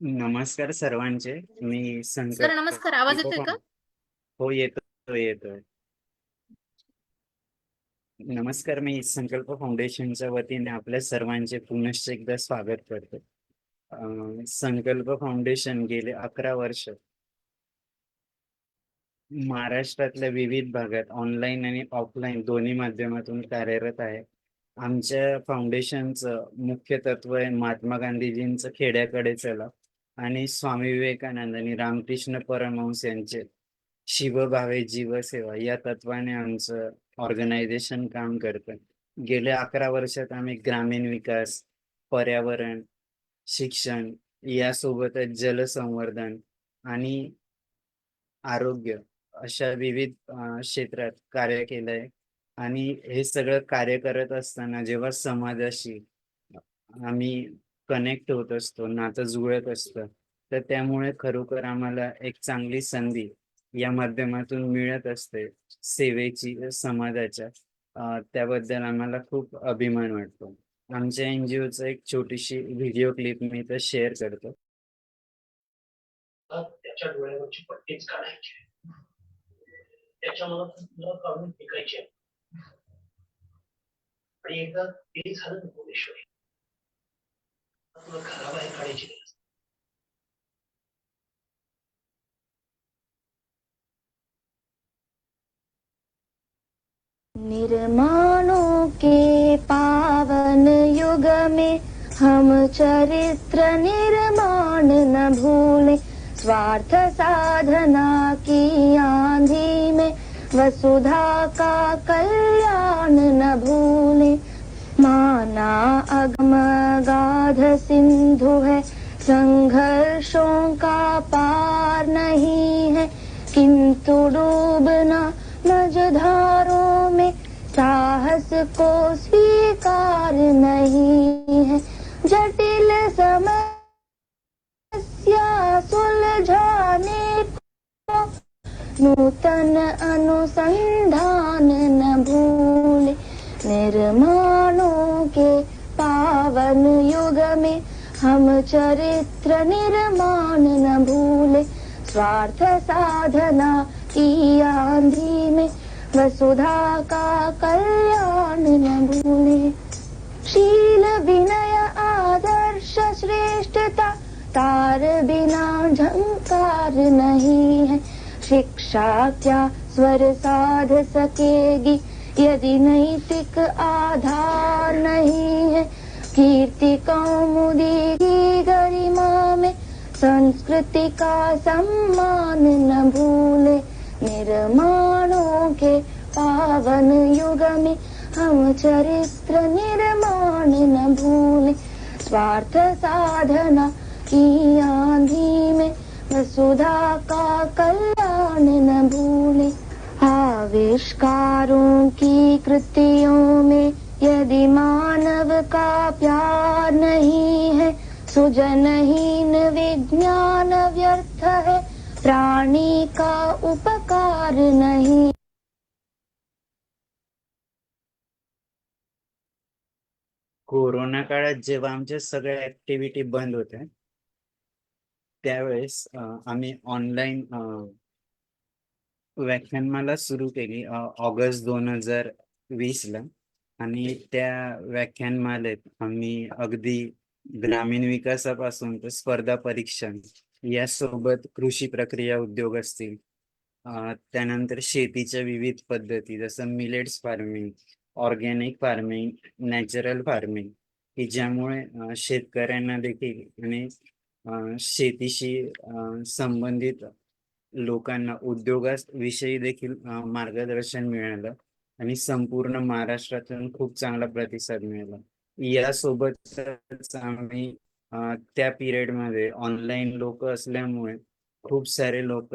नमस्कार सर्वांचे. मी सर नमस्कार, आवाज संकल्प येतोय का? हो, येतोय. नमस्कार, मी संकल्प फाउंडेशनच्या वतीने आपल्या सर्वांचे पुनश्च एकदा स्वागत करतो. संकल्प फाउंडेशन गेले 11 वर्ष महाराष्ट्रातल्या विविध भागात ऑनलाईन आणि ऑफलाईन दोन्ही माध्यमातून कार्यरत आहे. आमच्या फाउंडेशनचं मुख्य तत्व आहे महात्मा गांधीजींचं खेड्याकडे चला आणि स्वामी विवेकानंद आणि रामकृष्ण परमहंस यांचे शिवभावे जीवसेवा या तत्वाने आमचं ऑर्गनायझेशन काम करतं. गेल्या 11 वर्षात आम्ही ग्रामीण विकास, पर्यावरण, शिक्षण यासोबतच जलसंवर्धन आणि आरोग्य अशा विविध क्षेत्रात कार्य केलंय. आणि हे सगळं कार्य करत असताना जेव्हा समाजाशी आम्ही कनेक्ट होत असतो, नातं जुळत असतं, तर त्यामुळे खरोखर आम्हाला एक चांगली संधी या माध्यमातून मिळत असते सेवेची समाजाच्या. त्याबद्दल आम्हाला खूप अभिमान वाटतो. आमच्या एनजीओचं एक छोटीशी व्हिडिओ क्लिप मी इथं शेअर करतो. त्याच्या डोळ्यावरची पट्टीच काढायची, त्याच्यामुळे न काढून पिकायचे. आणि एकदा ते झालं ना भुवनेश्वरी, तुला घराबाहेर काढायची गरज. निर्माणों के पावन युग में हम चरित्र निर्माण न भूले, स्वार्थ साधना की आंधी में वसुधा का कल्याण न भूले। माना अगम गाध सिंधु है, संघर्षों का पार नहीं है, किंतु डूबना मझधारों में साहस को स्वीकार नहीं है। जटिल समस्या सुलझाने को नूतन अनुसंधान न भूले। निर्माणों के पावन युग में हम चरित्र निर्माण न भूले, स्वार्थ साधना की आंधी में वसुधा का कल्याण न भूले। शील विनय आदर्श श्रेष्ठता तार बिना झंकार नहीं है। शिक्षा क्या स्वर साध सकेगी यदि नैतिक आधार नहीं है। कीर्ति कौमुदी की गरिमा में संस्कृति का सम्मान न भूले। निर्माणों के पावन युग में हम चरित्र निर्माण न भूले, स्वार्थ साधना की आंधी में वसुधा का कल्याण न भूले। आविष्कारों की कृतियों में यदि मानव का प्यार नहीं है, सुजनहीन विज्ञान व्यर्थ है, प्राणी का उपकार नहीं। कोरोना काळात जेव्हा आमच्या सगळ्या ऍक्टिव्हिटी बंद होत्या, त्यावेळेस आम्ही ऑनलाईन व्याख्यानमाला सुरू केली ऑगस्ट 2020ला. आणि त्या व्याख्यानमालेत आम्ही अगदी ग्रामीण विकासापासून तर स्पर्धा परीक्षण यासोबत कृषी प्रक्रिया उद्योग असतील, त्यानंतर शेतीच्या विविध पद्धती जसं millets farming, organic farming, natural farming, की ज्यामुळे शेतकऱ्यांना देखील आणि शेतीशी संबंधित लोकांना उद्योगाविषयी देखील मार्गदर्शन मिळालं. आणि संपूर्ण महाराष्ट्रातून खूप चांगला प्रतिसाद मिळाला. यासोबतच आम्ही त्या पिरियडमध्ये ऑनलाईन लोक असल्यामुळे खूप सारे लोक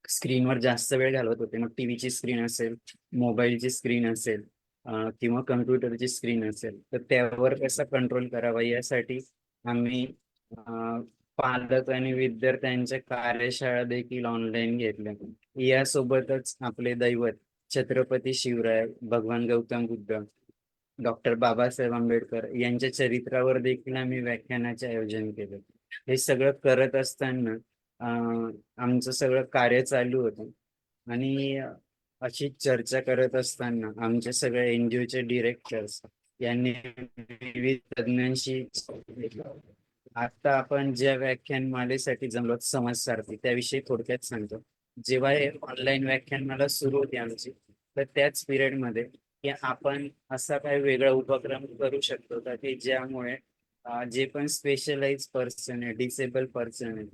स्क्रीनवर जास्त वेळ घालवत होते. मग टीव्हीची स्क्रीन असेल, मोबाईलची स्क्रीन असेल, किंवा कम्प्युटरची स्क्रीन असेल तर त्यावर कसा कंट्रोल करावा यासाठी आम्ही पालक आणि विद्यार्थ्यांच्या कार्यशाळा देखील ऑनलाईन घेतल्या. यासोबतच आपले दैवत छत्रपती शिवराय, भगवान गौतम बुद्ध, डॉक्टर बाबासाहेब आंबेडकर यांच्या चरित्रावर देखील आम्ही व्याख्यानाचे आयोजन केले. हे सगळं करत असताना आमचं सगळं कार्य चालू होतं आणि अशी चर्चा करत असताना आमच्या सगळ्या एनजीओचे डिरेक्टर्स यांनी विविध तज्ञांशी आता आपण ज्या व्याख्यानमालेसाठी जमलो समाजसारथी त्याविषयी थोडक्यात सांगतो. जेव्हा हे ऑनलाईन व्याख्यानमाला सुरू होती आमची तर त्याच पिरियडमध्ये की आपण असा काही वेगळा उपक्रम करू शकतो का की ज्यामुळे जे पण स्पेशलाइज पर्सन आहे, डिसेबल पर्सन आहे,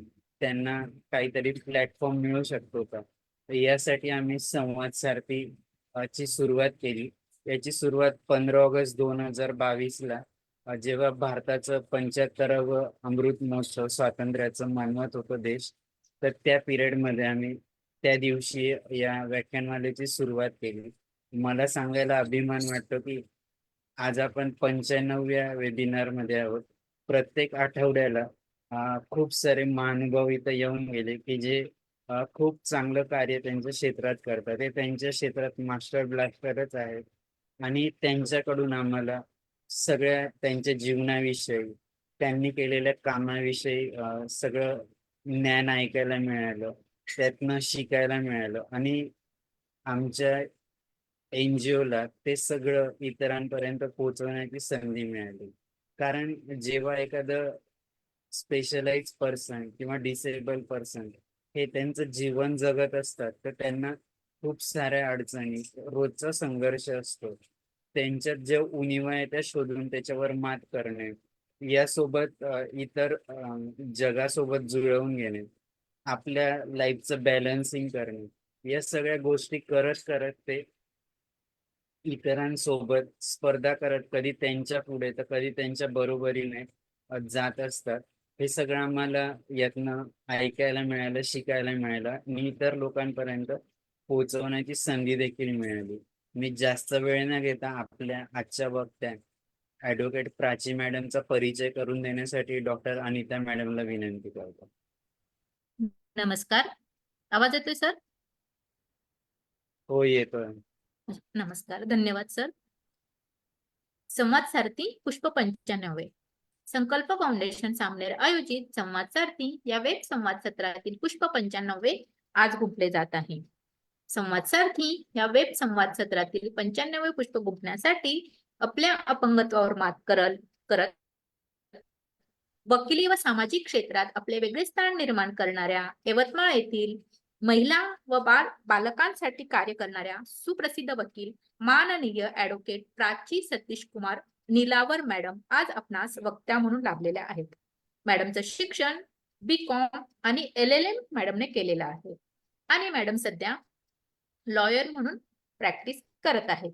त्यांना काहीतरी प्लॅटफॉर्म मिळू शकतो का. तर यासाठी आम्ही संवाद सारथी ची सुरुवात केली. याची सुरुवात 15 ऑगस्ट 2022 जेव्हा भारताचं 75वं अमृत महोत्सव स्वातंत्र्याचं मानवत होतं देश, तर त्या पिरियडमध्ये आम्ही त्या दिवशी या व्याख्यानमालेची सुरुवात केली. मला सांगायला अभिमान वाटतो की आज आपण 95व्या वेबिनार मध्ये आहोत. प्रत्येक आठवड्याला खूप सारे महानुभाव इथं येऊन गेले की जे खूप चांगलं कार्य त्यांच्या क्षेत्रात करतात. ते त्यांच्या क्षेत्रात मास्टर ब्लास्टरच आहेत आणि त्यांच्याकडून आम्हाला सगळ्या त्यांच्या जीवनाविषयी, त्यांनी केलेल्या कामाविषयी सगळं ज्ञान ऐकायला मिळालं, त्यातनं शिकायला मिळालं आणि आमच्या एनजीओला ते सगळं इतरांपर्यंत पोहोचवण्याची संधी मिळाली. कारण जेव्हा एखादं स्पेशलाइज पर्सन किंवा डिसेबल पर्सन हे त्यांचं जीवन जगत असतात तर त्यांना खूप साऱ्या अडचणी, रोजचा संघर्ष असतो. त्यांच्यात जे उणिवा आहे त्या शोधून त्याच्यावर मात करणे, यासोबत इतर जगासोबत जुळवून घेणे, आपल्या लाईफचं बॅलन्सिंग करणे, या सगळ्या गोष्टी करत करत ते इतरांसोबत स्पर्धा करत कधी त्यांच्या पुढे तर कधी त्यांच्या बरोबरीने जात असतात. हे सगळं आम्हाला यातनं ऐकायला मिळालं, शिकायला मिळालं आणि इतर लोकांपर्यंत पोहोचवण्याची संधी देखील मिळाली. मी जास्त वेळ न घेता आपल्या आजच्या वक्त्या ऍडव्होकेट प्राची मॅडमचा परिचय करून देण्यासाठी डॉक्टर अनिता मॅडमला विनंती करतो. नमस्कार, आवाज येतोय सर? हो, येतोय. नमस्कार, धन्यवाद सर. संवाद सारथी पुष्प 95 संकल्प फाउंडेशन सामनेर आयोजित संवाद सारथी या वेब संवाद सत्रातील पुष्प 95 आज गुंफले जात आहे. संवाद सारथी या वेब संवाद सत्रातील 95 पुष्प गुंफण्यासाठी आपल्या अपंगत्वावर मात करत वकिली व सामाजिक क्षेत्रात आपले वेगळे स्थान निर्माण करणाऱ्या यवतमाळ येथील महिला व बालकांसाठी कार्य करणाऱ्या सुप्रसिद्ध वकील माननीय ऍडव्होकेट प्राची सतीश कुमार निलावर मॅडम आज आपणास वक्त्या म्हणून लाभलेल्या आहेत. मॅडमचं शिक्षण BCom आणि LLM मॅडमने केलेलं आहे आणि मॅडम सध्या लॉयर म्हणून प्रॅक्टिस करत आहेत.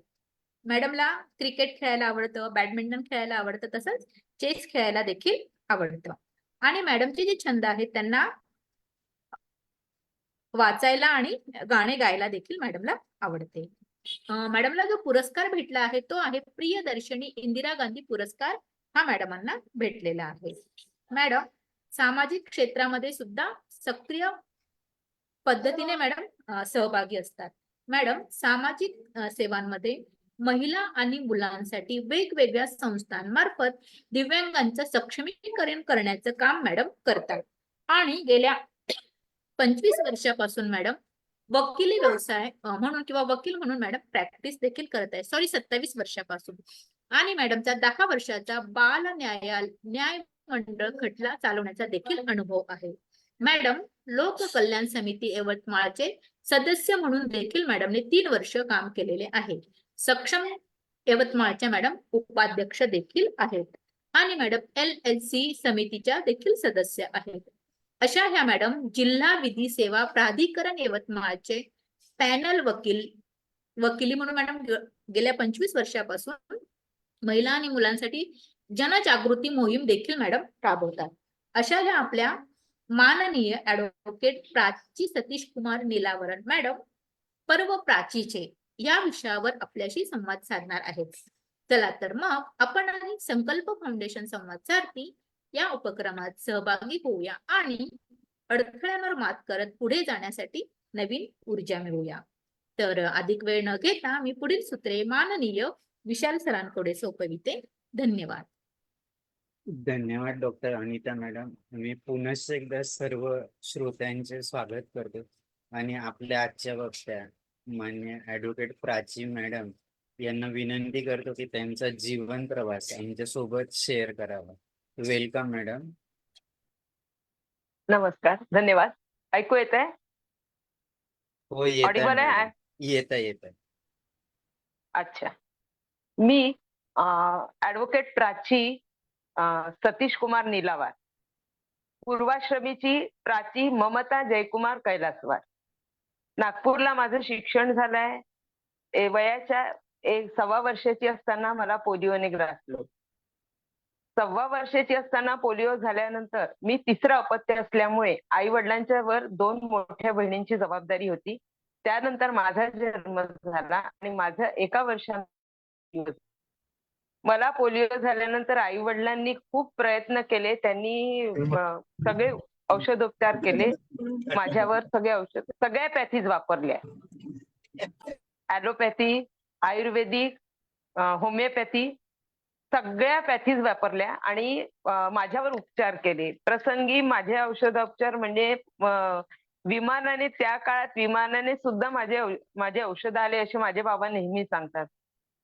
मॅडमला क्रिकेट खेळायला आवडतं, बॅडमिंटन खेळायला आवडतं, तसंच चेस खेळायला देखील आवडतं आणि मॅडमचे जे छंद आहेत त्यांना वाचायला आणि गाणे गायला देखील मॅडमला आवडते. मॅडमला जो पुरस्कार भेटला आहे तो आहे प्रियदर्शनी इंदिरा गांधी पुरस्कार, हा मॅडमांना भेटलेला आहे. मॅडम सामाजिक क्षेत्रामध्ये सुद्धा सक्रिय पद्धतीने मॅडम सहभागी असतात. मॅडम सामाजिक सेवांमध्ये महिला आणि मुलांसाठी वेगवेगळ्या संस्थांमार्फत दिव्यांगांचं सक्षमीकरण करण्याचं काम मॅडम करतात आणि गेल्या 25 वर्षापासून मॅडम वकिली व्यवसाय म्हणून किंवा वकील म्हणून मॅडम प्रॅक्टिस देखील करत आहे. 27 वर्षापासून आणि मॅडमचा 10 वर्षाचा बाल न्याय मंडळ खटला चालवण्याचा देखील अनुभव आहे. मॅडम लोक कल्याण समिती यवतमाळचे सदस्य म्हणून देखील मॅडमने 3 वर्ष काम केलेले आहे. सक्षम यवतमाळच्या मॅडम उपाध्यक्ष देखील आहेत आणि मॅडम LLC समितीच्या देखील सदस्य आहेत. अशा ह्या मॅडम जिल्हा विधी सेवा प्राधिकरण यवतमाळचे पॅनल वकिली म्हणून मॅडम गेल्या 25 वर्षापासून महिला आणि मुलांसाठी जनजागृती मोहीम देखील मॅडम राबवतात. अशा ह्या आपल्या माननीय ऍडव्होकेट प्राची सतीश कुमार निलावरन मॅडम पर्व प्राचीचे या विषयावर आपल्याशी संवाद साधणार आहेत. चला तर मग आपण आणि संकल्प फाउंडेशन संवाद सारथी या उपक्रमात सहभागी होऊया आणि अडथळ्यांवर मात करत पुढे जाण्यासाठी नवीन ऊर्जा मिळवूया. तर अधिक वेळ न घेता मी पुढील सूत्रे माननीय विशाल सरांकडे सोपविते. धन्यवाद. धन्यवाद डॉक्टर अनिता मॅडम. मी पुनश्च एकदा सर्व श्रोत्यांचे स्वागत करतो आणि आपल्या आजच्या वक्त्या मान्य ॲडव्होकेट प्राची मॅडम यांना विनंती करतो की त्यांचा जीवन प्रवास आमच्यासोबत शेअर करावा. Welcome madam. नमस्कार, धन्यवाद. ऐकू येत आहे? हो, येत ऑडिबल आहे? आहे. येत आहे. अच्छा. मी ॲडव्होकेट प्राची सतीश कुमार निलावार, पूर्वाश्रमीची प्राची ममता जयकुमार कैलासवार. नागपूरला माझं शिक्षण झालंय. वयाच्या 1.25 वर्षाची असताना मला पोलिओने ग्रासलं. 1.25 वर्षाची असताना पोलिओ झाल्यानंतर मी तिसरं अपत्य असल्यामुळे आई वडिलांच्या वर 2 मोठ्या बहिणींची जबाबदारी होती. त्यानंतर माझा जन्म झाला आणि माझं 1 वर्षाने मला पोलिओ झाल्यानंतर आई वडिलांनी खूप प्रयत्न केले. त्यांनी सगळे औषधोपचार केले माझ्यावर. सगळ्या पॅथीज वापरल्या. ॲलोपॅथी, आयुर्वेदिक, होमिओपॅथी सगळ्या पॅथीज वापरल्या आणि माझ्यावर उपचार केले. प्रसंगी माझे औषधोपचार म्हणजे विमानाने, त्या काळात विमानाने सुद्धा माझे औषध आले असे माझे बाबा नेहमी सांगतात.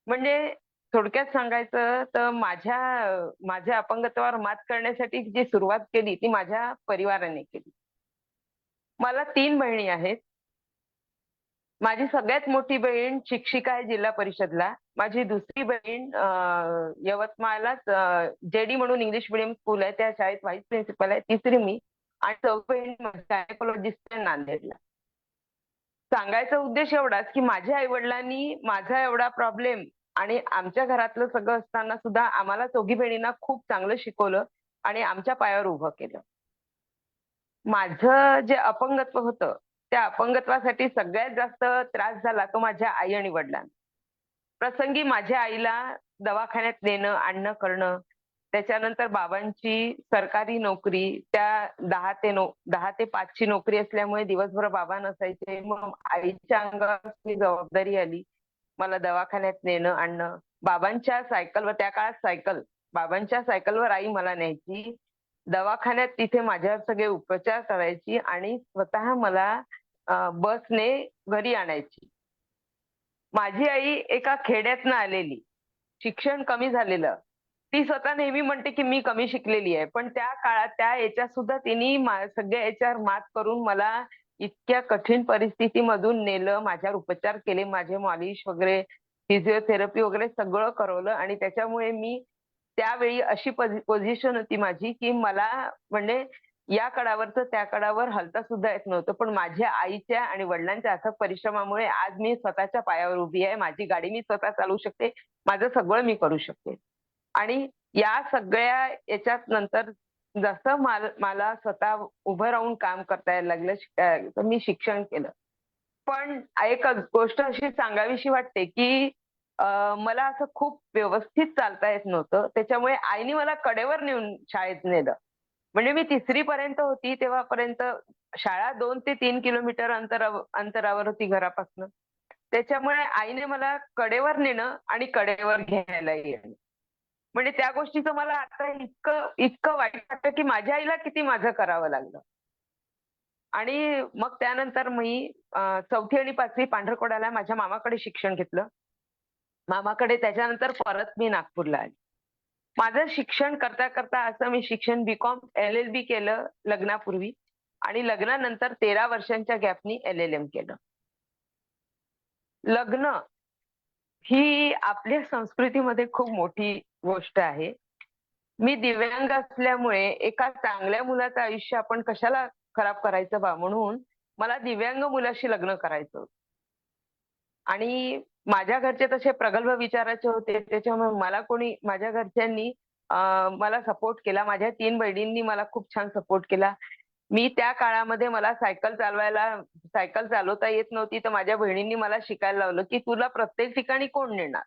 म्हणजे थोडक्यात सांगायचं तर माझ्या अपंगत्वावर मात करण्यासाठी जी सुरुवात केली ती माझ्या परिवाराने केली. मला 3 बहिणी आहेत. माझी सगळ्यात मोठी बहीण शिक्षिका आहे जिल्हा परिषदला. माझी दुसरी बहीण यवतमाळलाच JD म्हणून इंग्लिश मिडियम स्कूल आहे, त्या शाळेत व्हाईस प्रिन्सिपल आहे. तिसरी मी आणि चौथी बहीण गायनेकोलॉजिस्ट आहे नांदेडला. सांगायचा उद्देश एवढाच की माझ्या आई वडिलांनी माझा एवढा प्रॉब्लेम आणि आमच्या घरातलं सगळं असताना सुद्धा आम्हाला 4घी बहिणींना खूप चांगलं शिकवलं आणि आमच्या पायावर उभं केलं. माझं जे अपंगत्व होतं त्या अपंगत्वासाठी सगळ्यात जास्त त्रास झाला तो माझ्या आई आणि वडिलांना. प्रसंगी माझ्या आईला दवाखान्यात नेणं आणणं करणं, त्याच्यानंतर बाबांची सरकारी नोकरी, त्या 10 ते 5 ची नोकरी असल्यामुळे दिवसभर बाबा नसायचे. मग आईच्या अंगावर जबाबदारी आली मला दवाखान्यात नेणं आणणं. बाबांच्या सायकलवर, त्या काळात बाबांच्या सायकलवर आई मला न्यायची दवाखान्यात, तिथे माझ्यावर सगळे उपचार करायची आणि स्वतः मला बसने घरी आणायची. माझी आई एका खेड्यातनं आलेली, शिक्षण कमी झालेलं. ती स्वतः नेहमी म्हणते की मी कमी शिकलेली आहे, पण त्या काळात त्या याच्यात सुद्धा तिने सगळ्या याच्यावर मात करून मला इतक्या कठीण परिस्थितीमधून नेलं, माझ्यावर उपचार केले, माझे मालिश वगैरे, फिजिओथेरपी वगैरे सगळं करवलं. आणि त्याच्यामुळे मी त्यावेळी अशी पोझिशन होती माझी की मला म्हणजे या कडावरचं त्या कडावर हलता सुद्धा येत नव्हतं. पण माझ्या आईच्या आणि वडिलांच्या अथक परिश्रमामुळे आज मी स्वतःच्या पायावर उभी आहे. माझी गाडी मी स्वतः चालवू शकते, माझं सगळं मी करू शकते. आणि या सगळ्या याच्यात नंतर जसं मला स्वतः उभं राहून काम करता यायला लागलं, तर मी शिक्षण केलं. पण एक गोष्ट अशी सांगावीशी वाटते की मला असं खूप व्यवस्थित चालता येत नव्हतं. त्याच्यामुळे आईने मला कडेवर नेऊन शाळेत नेलं. म्हणजे मी 3री पर्यंत होती तेव्हापर्यंत शाळा 2 ते 3 किलोमीटर अंतरावर होती घरापासून. त्याच्यामुळे आईने मला कडेवर नेणं आणि कडेवर घ्यायला येणं. म्हणजे त्या गोष्टीचं मला आता इतकं वाईट वाटतं की माझ्या आईला किती माझं करावं लागलं. आणि मग त्यानंतर मी 4थी आणि 5वी पांढरकवड्याला माझ्या मामाकडे शिक्षण घेतलं. मामाकडे त्याच्यानंतर परत मी नागपूरला आले. माझं शिक्षण करता करता असं मी शिक्षण BCom LLB केलं लग्नापूर्वी आणि लग्नानंतर 13 वर्षांच्या गॅपनी LLM केलं. लग्न ही आपल्या संस्कृतीमध्ये खूप मोठी गोष्ट आहे. मी दिव्यांग असल्यामुळे एका चांगल्या मुलाचं आयुष्य आपण कशाला खराब करायचं बा, म्हणून मला दिव्यांग मुलाशी लग्न करायचं होतं. आणि माझ्या घरचे तसे प्रगल्भ विचाराचे होते, त्याच्यामुळे माझ्या घरच्यांनी मला सपोर्ट केला. माझ्या 3 बहिणींनी मला खूप छान सपोर्ट केला. मी त्या काळामध्ये मला सायकल चालवता येत नव्हती, तर माझ्या बहिणींनी मला शिकायला लावलं की तुला प्रत्येक ठिकाणी कोण नेणार,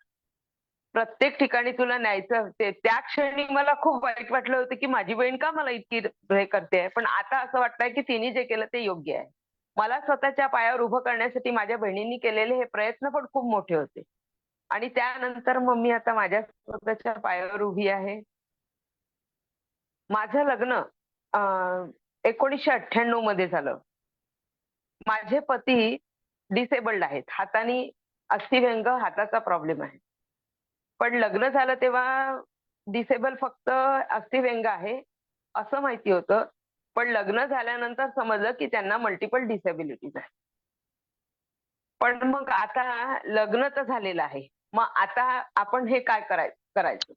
प्रत्येक ठिकाणी तुला न्यायचं. त्या क्षणी मला खूप वाईट वाटलं होतं की माझी बहीण का मला इतकी हे करते. पण आता असं वाटतंय की तिने जे केलं ते योग्य आहे. मला स्वतःच्या पायावर उभं करण्यासाठी माझ्या बहिणींनी केलेले हे प्रयत्न पण खूप मोठे होते. आणि त्यानंतर मग मी आता माझ्या स्वतःच्या पायावर उभी आहे. माझं लग्न 1998 मध्ये झालं. माझे पती डिसेबल्ड आहेत. हातानी अस्थिव्यंग हाताचा प्रॉब्लेम आहे. पण लग्न झालं तेव्हा डिसेबल फक्त अस्थिव्यंग आहे असं माहिती होतं. पण लग्न झाल्यानंतर समजलं की त्यांना मल्टिपल डिसेबिलिटीज आहे. पण मग आता लग्न तर झालेलं आहे. मग आता आपण हे काय करायचं?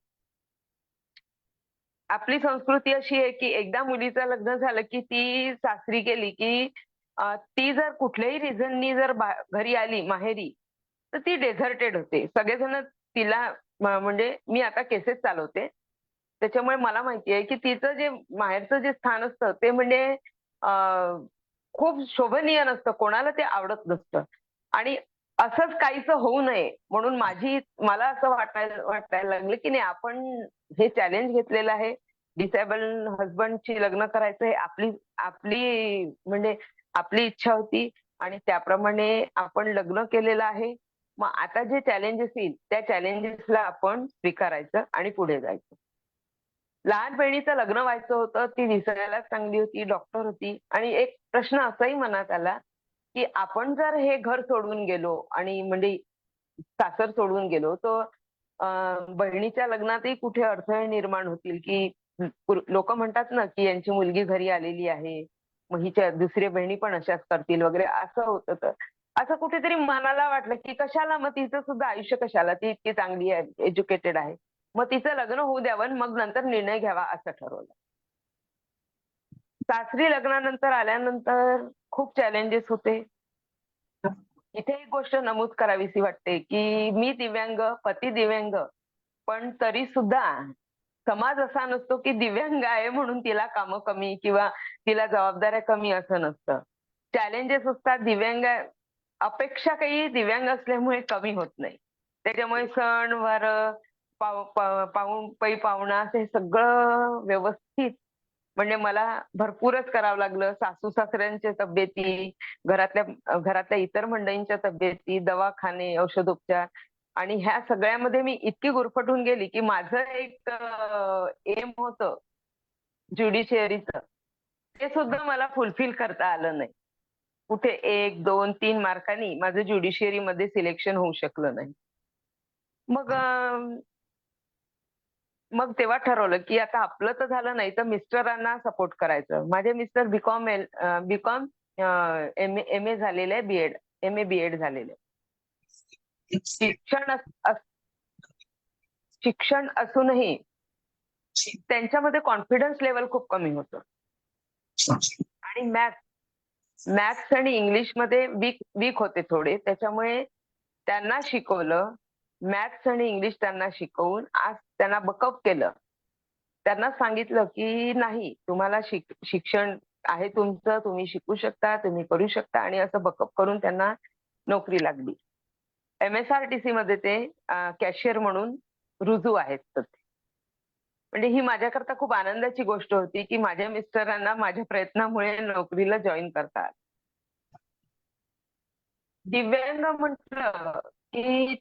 आपली संस्कृती अशी आहे की एकदा मुलीचं लग्न झालं की ती सासरी गेली की ती जर कुठल्याही रिझननी जर घरी आली माहेरी, तर ती डेझर्टेड होते. सगळेजण तिला म्हणजे मी आता केसेस चालवते. त्याच्यामुळे मला माहिती आहे की तिचं जे माहेरचं जे स्थान असतं ते म्हणजे अ, खूप शोभनीय नसतं. कोणाला ते आवडत नसतं. आणि असंच काहीसं होऊ नये म्हणून मला असं वाटायला लागलं की नाही, आपण हे चॅलेंज घेतलेलं आहे. डिसेबल हसबंडची लग्न करायचं हे आपली आपली म्हणजे आपली इच्छा होती आणि त्याप्रमाणे आपण लग्न केलेलं आहे. मग आता जे चॅलेंजेस येईल त्या चॅलेंजेसला आपण स्वीकारायचं आणि पुढे जायचं. लहान बहिणीचं लग्न व्हायचं होतं. ती दिसायला चांगली होती, डॉक्टर होती आणि एक प्रश्न असाही मनात आला, की आपण जर हे घर सोडून गेलो आणि म्हणजे सासर सोडून गेलो, तर बहिणीच्या लग्नातही कुठे अडथळे निर्माण होतील, की लोकं म्हणतात ना, की यांची मुलगी घरी आलेली आहे, मग हिच्या दुसऱ्या बहिणी पण अशाच करतील वगैरे असं होतं. तर असं कुठेतरी मनाला वाटलं, की कशाला मग तिचं सुद्धा आयुष्य कशाला? ती इतकी चांगली आहे, एज्युकेटेड आहे. मग तिचं लग्न होऊ द्यावं आणि मग नंतर निर्णय घ्यावा असं ठरवलं. सासरी लग्नानंतर आल्यानंतर खूप चॅलेंजेस होते. इथे एक गोष्ट नमूद करावीशी वाटते, की मी दिव्यांग, पती दिव्यांग, पण तरी सुद्धा समाज असा नसतो, की दिव्यांग आहे म्हणून तिला कामं कमी किंवा तिला जबाबदाऱ्या कमी असं नसतं. चॅलेंजेस असतात. अपेक्षा काही दिव्यांग असल्यामुळे कमी होत नाही. त्याच्यामुळे सण-वार, पै पाहुणा असं हे सगळं व्यवस्थित म्हणजे मला भरपूरच करावं लागलं. सासू-सासऱ्यांच्या तब्येती, घरातल्या इतर मंडळींच्या तब्येती, दवाखाने, औषधोपचार आणि ह्या सगळ्यामध्ये मी इतकी गुरफटून गेली, की माझं एक एम होतं ज्युडिशियरीचं. ते सुद्धा मला फुलफिल करता आलं नाही. कुठे 1, 2, 3 मार्कांनी माझं ज्युडिशियरीमध्ये सिलेक्शन होऊ शकलं नाही. मग मग तेव्हा ठरवलं, की आता आपलं तर झालं नाही, तर मिस्टरांना सपोर्ट करायचं. माझे मिस्टर बी-कॉम एम-ए झालेले आहे, एम-ए बी-एड झालेले आहे. शिक्षण शिक्षण असूनही त्यांच्यामध्ये कॉन्फिडन्स लेव्हल खूप कमी होतं. आणि मॅथ्स आणि इंग्लिशमध्ये वीक होते थोडे. त्याच्यामुळे त्यांना शिकवलं. मॅथ्स आणि इंग्लिश त्यांना शिकवून आज त्यांना बकअप केलं. त्यांना सांगितलं, की नाही तुम्हाला शिक्षण आहे तुमचं, तुम्ही शिकू शकता, तुम्ही करू शकता आणि असं बकअप करून त्यांना नोकरी लागली. MSRTC मध्ये ते कॅशियर म्हणून रुजू आहेत सध्या. म्हणजे ही माझ्याकरता खूप आनंदाची गोष्ट होती, की माझ्या मिस्टरांना माझ्या प्रयत्नामुळे नोकरीला जॉइन करता आलं. दिव्यांग म्हटलं की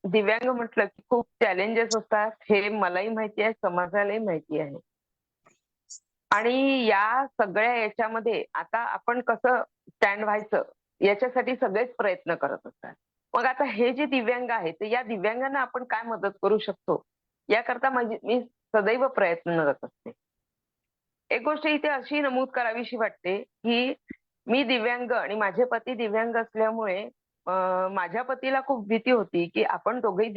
दिव्यांग म्हटलं की खूप चॅलेंजेस असतात. हे मलाही माहिती आहे, समाजालाही माहिती आहे. आणि या सगळ्या याच्यामध्ये आता आपण कसं स्टँड व्हायचं याच्यासाठी सगळेच प्रयत्न करत असतात. मग आता हे जे दिव्यांग आहेत, तर या दिव्यांगांना आपण काय मदत करू शकतो? याकरता मी सदैव प्रयत्नरत असते. एक गोष्ट इथे अशी नमूद करावीशी वाटते, की मी दिव्यांग आणि माझे पती दिव्यांग असल्यामुळे माझ्या पतीला खूप भीती होती, की अ, आपण दोघेही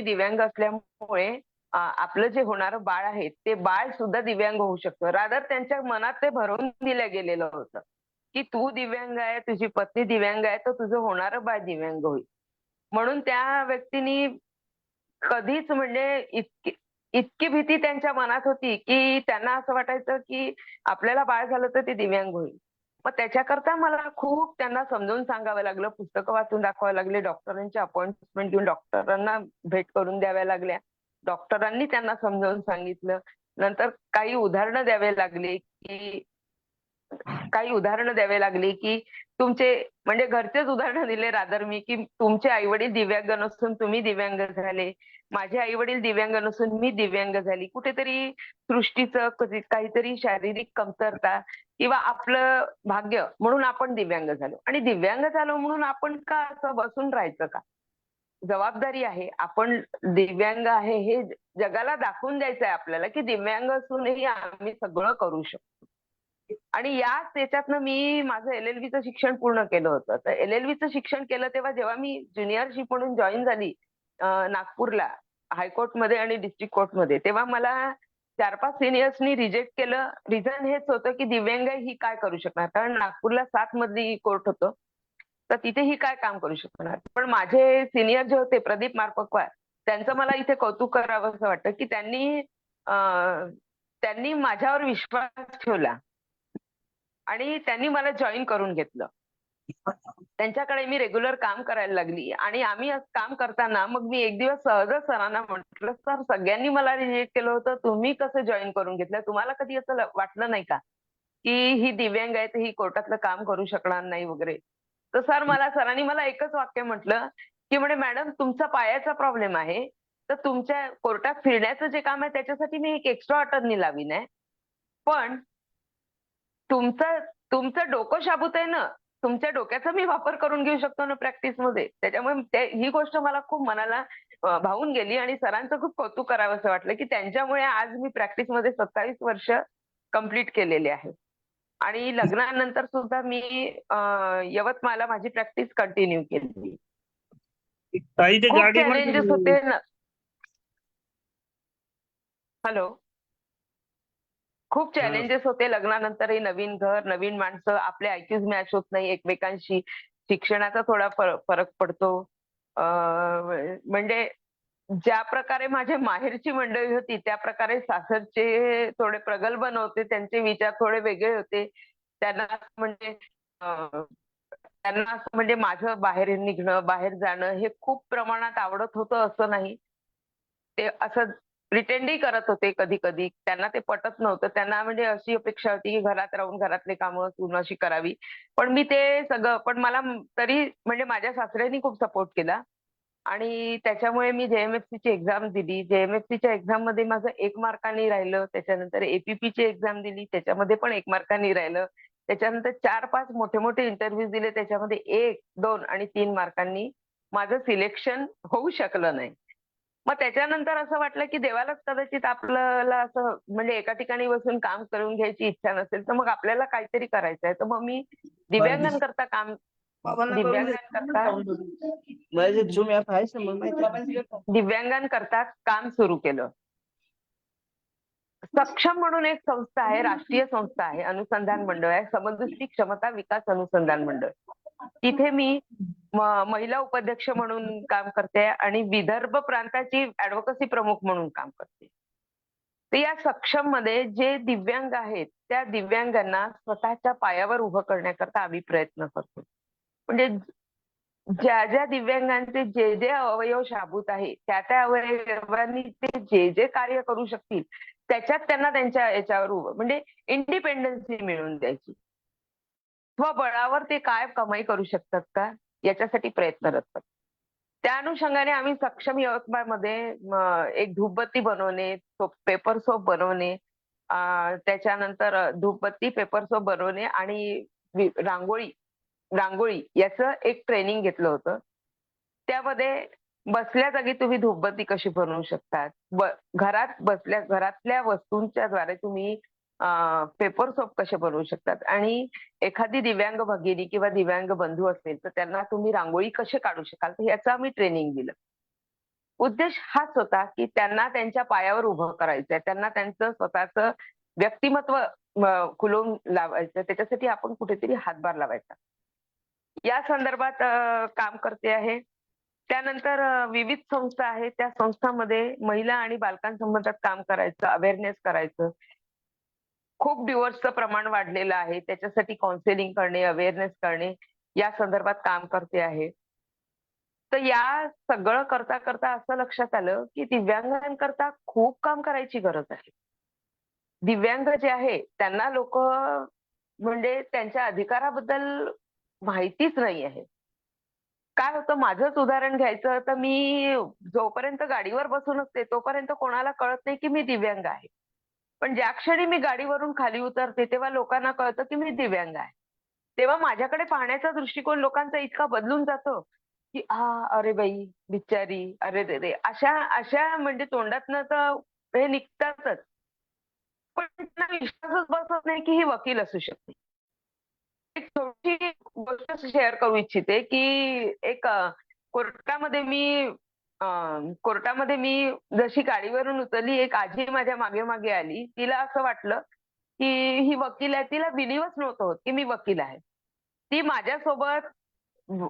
दिव्यांग असल्यामुळे आपलं जे होणारं बाळ आहे, ते बाळ सुद्धा दिव्यांग होऊ शकतं. रादर त्यांच्या मनात ते भरवून दिलं गेलेलं होतं, की तू दिव्यांग आहे, तुझी पत्नी दिव्यांग आहे, तर तुझं होणारं बाळ दिव्यांग होईल. म्हणून त्या व्यक्तीनी कधीच म्हणजे इतकी भीती त्यांच्या मनात होती की त्यांना असं वाटायचं की आपल्याला बाळ झालं तर ते दिव्यांग होईल. मग त्याच्याकरता मला खूप त्यांना समजावून सांगावं लागलं, पुस्तकं वाचून दाखवावं लागले, डॉक्टरांची अपॉइंटमेंट घेऊन डॉक्टरांना भेट करून द्याव्या लागल्या. डॉक्टरांनी त्यांना समजावून सांगितलं. नंतर काही उदाहरणं द्यावी लागली की तुमचे म्हणजे घरचेच उदाहरणं दिले रादर मी, की तुमचे आई-वडील दिव्यांग नसून तुम्ही दिव्यांग झाले. माझे आई-वडील दिव्यांग नसून मी दिव्यांग झाली. कुठेतरी सृष्टीचं काहीतरी शारीरिक कमतरता किंवा आपलं भाग्य म्हणून आपण दिव्यांग झालो आणि दिव्यांग झालो म्हणून आपण का असं बसून राहायचं का? जबाबदारी आहे. आपण दिव्यांग आहे हे जगाला दाखवून द्यायचं आहे आपल्याला, की दिव्यांग असूनही आम्ही सगळं करू शकतो. आणि याच त्याच्यातनं मी माझं एल-एल-बीचं शिक्षण पूर्ण केलं होतं. तर एल-एल-बीचं शिक्षण केलं तेव्हा जेव्हा मी ज्युनियरशिप म्हणून जॉइन झाली नागपूरला हायकोर्टमध्ये आणि डिस्ट्रिक्ट कोर्टमध्ये, तेव्हा मला 4-5 सिनियर्सनी रिजेक्ट केलं. रिझन हेच होतं, की दिव्यांग ही काय करू शकणार? कारण नागपूरला 7 मजली कोर्ट होतं. तर तिथे ही काय काम करू शकणार? पण माझे सिनियर जे होते प्रदीप मारपकवार, त्यांचं मला इथे कौतुक करावंसं वाटतं, की त्यांनी माझ्यावर विश्वास ठेवला. आणि त्यांनी मला जॉइन करून घेतलं. त्यांच्याकडे मी रेग्युलर काम करायला लागली आणि आम्ही असं काम करताना मग मी एक दिवस सहजच सरांना म्हटलं, "सर सगळ्यांनी मला रिजेक्ट केलं होतं. तुम्ही कसं जॉइन करून घेतलं? तुम्हाला कधी असं वाटलं नाही का, की ही दिव्यांग आहे तर ही कोर्टातलं काम करू शकणार नाही वगैरे?" तर सरांनी मला एकच वाक्य म्हटलं, की म्हणे, "मॅडम तुमचा पायाचा प्रॉब्लेम आहे. तर तुमच्या कोर्टात फिरण्याचं जे काम आहे त्याच्यासाठी मी एक एक्स्ट्रा अटर्नी लावीन आहे. पण तुमचं तुमचं डोकं शाबूत आहे ना, तुमच्या डोक्याचा मी वापर करून घेऊ शकतो ना प्रॅक्टिसमध्ये. त्याच्यामुळे ही गोष्ट मला खूप मनाला भावून गेली आणि सरांचं खूप कौतुक करावंसं वाटलं, की त्यांच्यामुळे आज मी प्रॅक्टिसमध्ये 27 वर्ष कंप्लीट केलेली आहे. आणि लग्नानंतर सुद्धा मी यवतमाळला माझी प्रॅक्टिस कंटिन्यू केली. ताई ते खूप गाडी चॅलेंजेस होते ना. हॅलो. खूप चॅलेंजेस होते लग्नानंतरही नवीन घर, नवीन माणसं, आपले आयक्यूज मॅच होत नाही एकमेकांशी. शिक्षणाचा थोडा फरक पडतो. म्हणजे ज्या प्रकारे माझ्या माहेरची मंडळी होती, त्या प्रकारे सासरचे थोडे प्रगल्भ नव्हते. त्यांचे विचार थोडे वेगळे होते. त्यांना असं म्हणजे माझं बाहेर निघणं, बाहेर जाणं हे खूप प्रमाणात आवडत होतं असं नाही. ते असं प्रिटेंडही करत होते कधी-कधी. त्यांना ते पटत नव्हतं. त्यांना म्हणजे अशी अपेक्षा होती, की घरात राहून घरातले कामं सून अशी करावी. पण मी ते सगळं पण मला तरी म्हणजे माझ्या सासऱ्यांनी खूप सपोर्ट केला आणि त्याच्यामुळे मी जे-एम-एफ-सीची एक्झाम दिली. जे-एम-एफ-सीच्या एक्झाममध्ये माझं 1 मार्कानी राहिलं. त्याच्यानंतर ए-पी-पीची एक्झाम दिली. त्याच्यामध्ये पण 1 मार्कानी राहिलं. त्याच्यानंतर 4-5 मोठे-मोठे इंटरव्ह्यूज दिले. त्याच्यामध्ये 1, 2 आणि 3 मार्कांनी माझं सिलेक्शन होऊ शकलं नाही. मग त्याच्यानंतर असं वाटलं, की देवालाच कदाचित आपल्याला असं म्हणजे एका ठिकाणी बसून काम करून घ्यायची इच्छा नसेल, तर मग आपल्याला काहीतरी करायचं आहे. तर मग मी दिव्यांगांकरता काम दिव्यांगांकरता माझे झूम ॲप आहेच ना मग माहिती आहे. दिव्यांगांकरता काम सुरू केलं. सक्षम म्हणून एक संस्था आहे, राष्ट्रीय संस्था आहे, अनुसंधान मंडळ आहे, समदृष्टी क्षमता विकास अनुसंधान मंडळ. तिथे मी महिला उपाध्यक्ष म्हणून काम करते आणि विदर्भ प्रांताची ॲडव्होकसी प्रमुख म्हणून काम करते. तर या सक्षममध्ये जे दिव्यांग आहेत, त्या दिव्यांगांना स्वतःच्या पायावर उभं करण्याकरता आम्ही प्रयत्न करतो. म्हणजे ज्या दिव्यांगांचे जे अवयव शाबूत आहे, त्या अवयवांनी ते जे कार्य करू शकतील, त्याच्यात त्यांना त्यांच्या याच्यावर उभं म्हणजे इंडिपेंडन्सी मिळवून द्यायची. स्वबळावर ते काय कमाई करू शकतात का, याच्यासाठी प्रयत्नरत आहोत. त्या अनुषंगाने आम्ही सक्षम यवतमाळमध्ये एक धूपबत्ती बनवणे, पेपर सोप बनवणे, त्याच्यानंतर धूपबत्ती, पेपर सोप बनवणे आणि रांगोळी याचं एक ट्रेनिंग घेतलं होतं. त्यामध्ये बसल्या जागी तुम्ही धूपबत्ती कशी बनवू शकतात, घरातल्या वस्तूंच्या द्वारे तुम्ही पेपर सोप कसे बनवू शकतात आणि एखादी दिव्यांग भगिनी किंवा दिव्यांग बंधू असेल तर त्यांना तुम्ही रांगोळी कसे काढू शकाल, तर याचं आम्ही ट्रेनिंग दिलं. उद्देश हाच होता, की त्यांना त्यांच्या पायावर उभं करायचंय. त्यांना त्यांचं स्वतःचं व्यक्तिमत्व खुलवून लावायचं. त्याच्यासाठी आपण कुठेतरी हातभार लावायचा. या संदर्भात काम करते आहे. त्यानंतर विविध संस्था आहेत, त्या संस्थांमध्ये महिला आणि बालकांसंबंधात काम करायचं, अवेअरनेस करायचं. खूप डिव्होर्सचं प्रमाण वाढलेलं आहे. त्याच्यासाठी काउन्सिलिंग करणे, अवेअरनेस करणे या संदर्भात काम करते आहे. तर या सगळं करता करता असं लक्षात आलं, की दिव्यांगांकरता खूप काम करायची गरज आहे. दिव्यांग जे आहे त्यांना लोकं म्हणजे त्यांच्या अधिकाराबद्दल माहितीच नाही आहे. काय होतं माझंच उदाहरण घ्यायचं तर मी जोपर्यंत गाडीवर बसून असते तोपर्यंत कोणाला कळत नाही, की मी दिव्यांग आहे. पण ज्या क्षणी मी गाडीवरून खाली उतरते तेव्हा लोकांना कळतं, की मी दिव्यांग आहे. तेव्हा माझ्याकडे पाहण्याचा दृष्टिकोन लोकांचा इतका बदलून जातो, की अरे बाई, बिचारी, अरे रे रे! अशा अशा म्हणजे तोंडातनं तर हे निघतातच. पण त्यांना विश्वासच बसत नाही, की ही वकील असू शकते. एक छोटी गोष्ट शेअर करू इच्छिते, की एक कोर्टामध्ये मी अ, कोर्टामध्ये मी जशी गाडीवरून उतरली, एक आजी माझ्या मागे-मागे आली. तिला असं वाटलं, की ही वकील आहे. तिला बिलीव्हच नव्हतं होत, की मी वकील आहे. ती माझ्यासोबत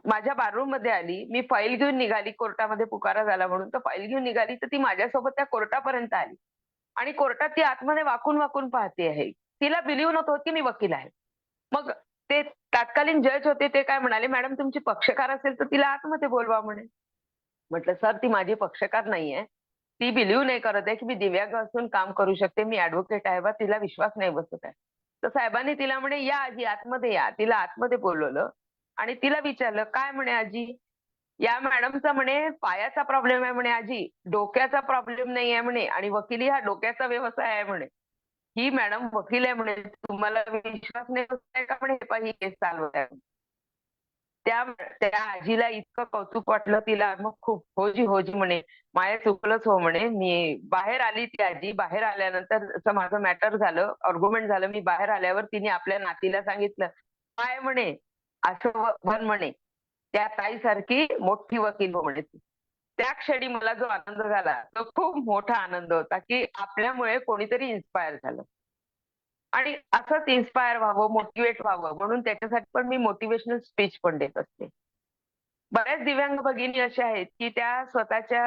माझ्या बाथरूममध्ये आली. मी फाईल घेऊन निघाली कोर्टामध्ये पुकारा झाला म्हणून. तर फाईल घेऊन निघाली, तर ती माझ्यासोबत त्या कोर्टापर्यंत आली. आणि कोर्टात ती आतमध्ये वाकून-वाकून पाहते आहे. तिला बिलीव्ह नव्हतं होत, की मी वकील आहे. मग ते तत्कालीन जज होते ते काय म्हणाले, "मॅडम तुमची पक्षकार असेल तर तिला आतमध्ये बोलवा" म्हणे. म्हटलं, "सर ती माझी पक्षकार नाहीये. ती बिलीव्ह नाही करत आहे, की मी दिव्यांग असून काम करू शकते. मी ॲडव्होकेट आहे बा. तिला विश्वास नाही बसत आहे." तर साहेबांनी तिला म्हणे, "या आजी आतमध्ये या." तिला आतमध्ये बोलवलं आणि तिला विचारलं, "काय म्हणे आजी?" "या मॅडमचा म्हणे पायाचा प्रॉब्लेम आहे म्हणे आजी. डोक्याचा प्रॉब्लेम नाहीये म्हणे आणि वकिली हा डोक्याचा व्यवसाय आहे म्हणे. ही मॅडम वकील आहे म्हणे. तुम्हाला विश्वास नाही बसत का म्हणे हे पहा ही केस चालवत आहे." त्या त्या आजीला इतकं कौतुक वाटलं तिला मग खूप "होजी, होजी" म्हणे. "माया चुकलंच हो" म्हणे. मी बाहेर आली ती आजी. बाहेर आल्यानंतर असं माझं मॅटर झालं, आर्ग्युमेंट झालं. मी बाहेर आल्यावर तिने आपल्या नातीला सांगितलं, "काय म्हणे, असं बन म्हणे. त्या ताईसारखी मोठी वकील हो म्हणे तू." त्या क्षणी मला जो आनंद झाला, तो खूप मोठा आनंद होता, की आपल्यामुळे कोणीतरी इन्स्पायर झालं. आणि असंच इन्स्पायर व्हावं, मोटिव्हेट व्हावं म्हणून त्याच्यासाठी पण मी मोटिव्हेशनल स्पीच पण देत असते. बऱ्याच दिव्यांग भगिनी अशा आहेत, की त्या स्वतःच्या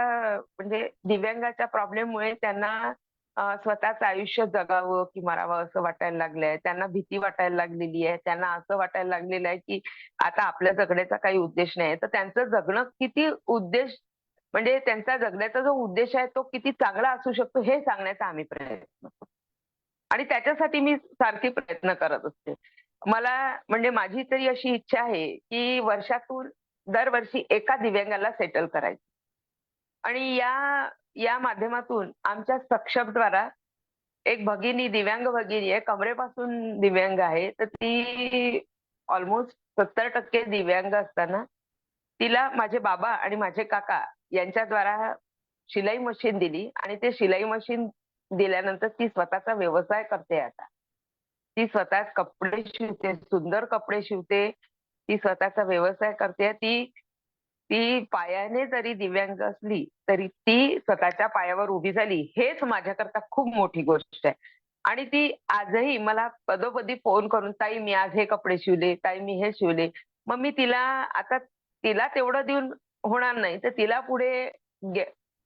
म्हणजे दिव्यांगाच्या प्रॉब्लेममुळे त्यांना स्वतःचं आयुष्य जगावं की मरावं असं वाटायला लागलंय. त्यांना भीती वाटायला लागलेली आहे. त्यांना असं वाटायला लागलेलं आहे, की आता आपल्या जगण्याचा काही उद्देश नाही. तर त्यांचं जगणं किती उद्देश म्हणजे त्यांचा जगण्याचा जो उद्देश आहे तो किती चांगला असू शकतो हे सांगण्याचा आम्ही प्रयत्न करतो. आणि त्याच्यासाठी मी सारखी प्रयत्न करत असते. मला म्हणजे माझी तरी अशी इच्छा आहे, की वर्षातून दरवर्षी एका दिव्यांगाला सेटल करायचं. आणि या या माध्यमातून आमच्या सक्षमद्वारा एक भगिनी, दिव्यांग भगिनी आहे, कमरेपासून दिव्यांग आहे. तर ती ऑलमोस्ट 70% दिव्यांग असताना तिला माझे बाबा आणि माझे काका यांच्याद्वारा शिलाई मशीन दिली आणि ते शिलाई मशीन दिल्यानंतर ती स्वतःचा व्यवसाय करते आता. ती स्वतः कपडे शिवते, सुंदर कपडे शिवते. ती स्वतःचा व्यवसाय करते. ती ती पायाने जरी दिव्यांग असली, तरी ती स्वतःच्या पायावर उभी झाली. हेच माझ्याकरता खूप मोठी गोष्ट आहे. आणि ती आजही मला पदोपदी फोन करून, "ताई मी आज हे कपडे शिवले, ताई मी हे शिवले." मग मी तिला आता तिला तेवढं देऊन होणार नाही, तर तिला पुढे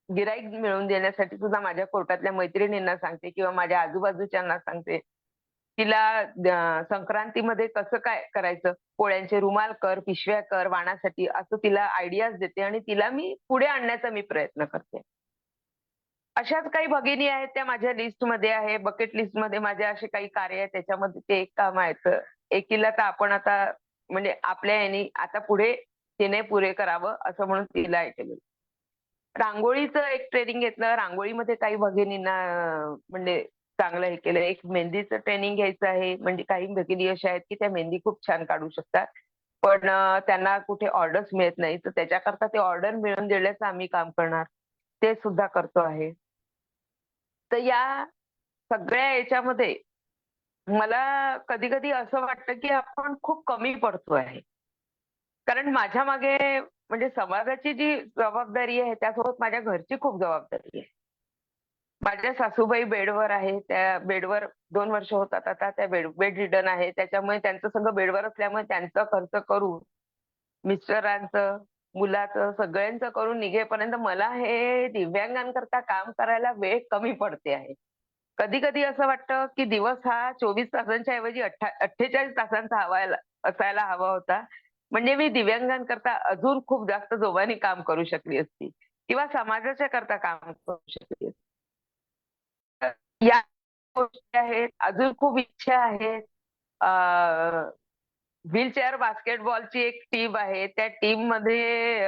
गिराईक मिळवून देण्यासाठी सुद्धा माझ्या कोर्टातल्या मैत्रिणींना सांगते किंवा माझ्या आजूबाजूच्यांना सांगते. तिला संक्रांतीमध्ये कसं काय करायचं, पोळ्यांचे रुमाल कर, पिशव्या कर वाणासाठी असं तिला आयडियाज देते आणि तिला मी पुढे आणण्याचा मी प्रयत्न करते. अशाच काही भगिनी आहेत त्या माझ्या लिस्टमध्ये आहे. बकेट लिस्टमध्ये माझे असे काही कार्य आहे त्याच्यामध्ये ते एक काम आहे. तर एकीला तर आपण आता म्हणजे आपल्या ह्यानी आता पुढे तिने पुरे करावं असं म्हणून तिला हे केलं. रांगोळीचं एक ट्रेनिंग घेतलं. रांगोळीमध्ये काही भगिनींना म्हणजे चांगलं हे केलं. एक मेहंदीचं ट्रेनिंग घ्यायचं आहे. म्हणजे काही भगिनी अशा आहेत, की त्या मेहंदी खूप छान काढू शकतात. पण त्यांना कुठे ऑर्डर्स मिळत नाही. तर त्याच्याकरता ते ऑर्डर मिळवून देण्याचं आम्ही काम करणार. ते सुद्धा करतो आहे. तर या सगळ्या याच्यामध्ये मला कधी-कधी असं वाटतं, की आपण खूप कमी पडतो आहे. कारण माझ्या मागे म्हणजे समाजाची जी जबाबदारी आहे, त्यासोबत माझ्या घरची खूप जबाबदारी आहे. माझ्या सासूबाई बेडवर आहे. त्या बेडवर 2 वर्ष होतात आता त्या बेडरिडन आहे. त्याच्यामुळे त्यांचं सगळं बेडवर असल्यामुळे त्यांचा खर्च करून मिस्टरांचं मुलाचं सगळ्यांचं करून निघेपर्यंत मला हे दिव्यांगांकरता काम करायला वेळ कमी पडते आहे. कधी कधी असं वाटतं की दिवस हा 24 तासांच्या ऐवजी 48 तासांचा असायला हवा होता. म्हणजे मी दिव्यांगांकरता अजून खूप जास्त जोमाने काम करू शकली असती किंवा समाजाच्या करता काम करू शकली असती. तर या गोष्टी आहेत. अजून खूप इच्छा आहेत. व्हीलचेअर बास्केटबॉलची एक टीम आहे. त्या टीम मध्ये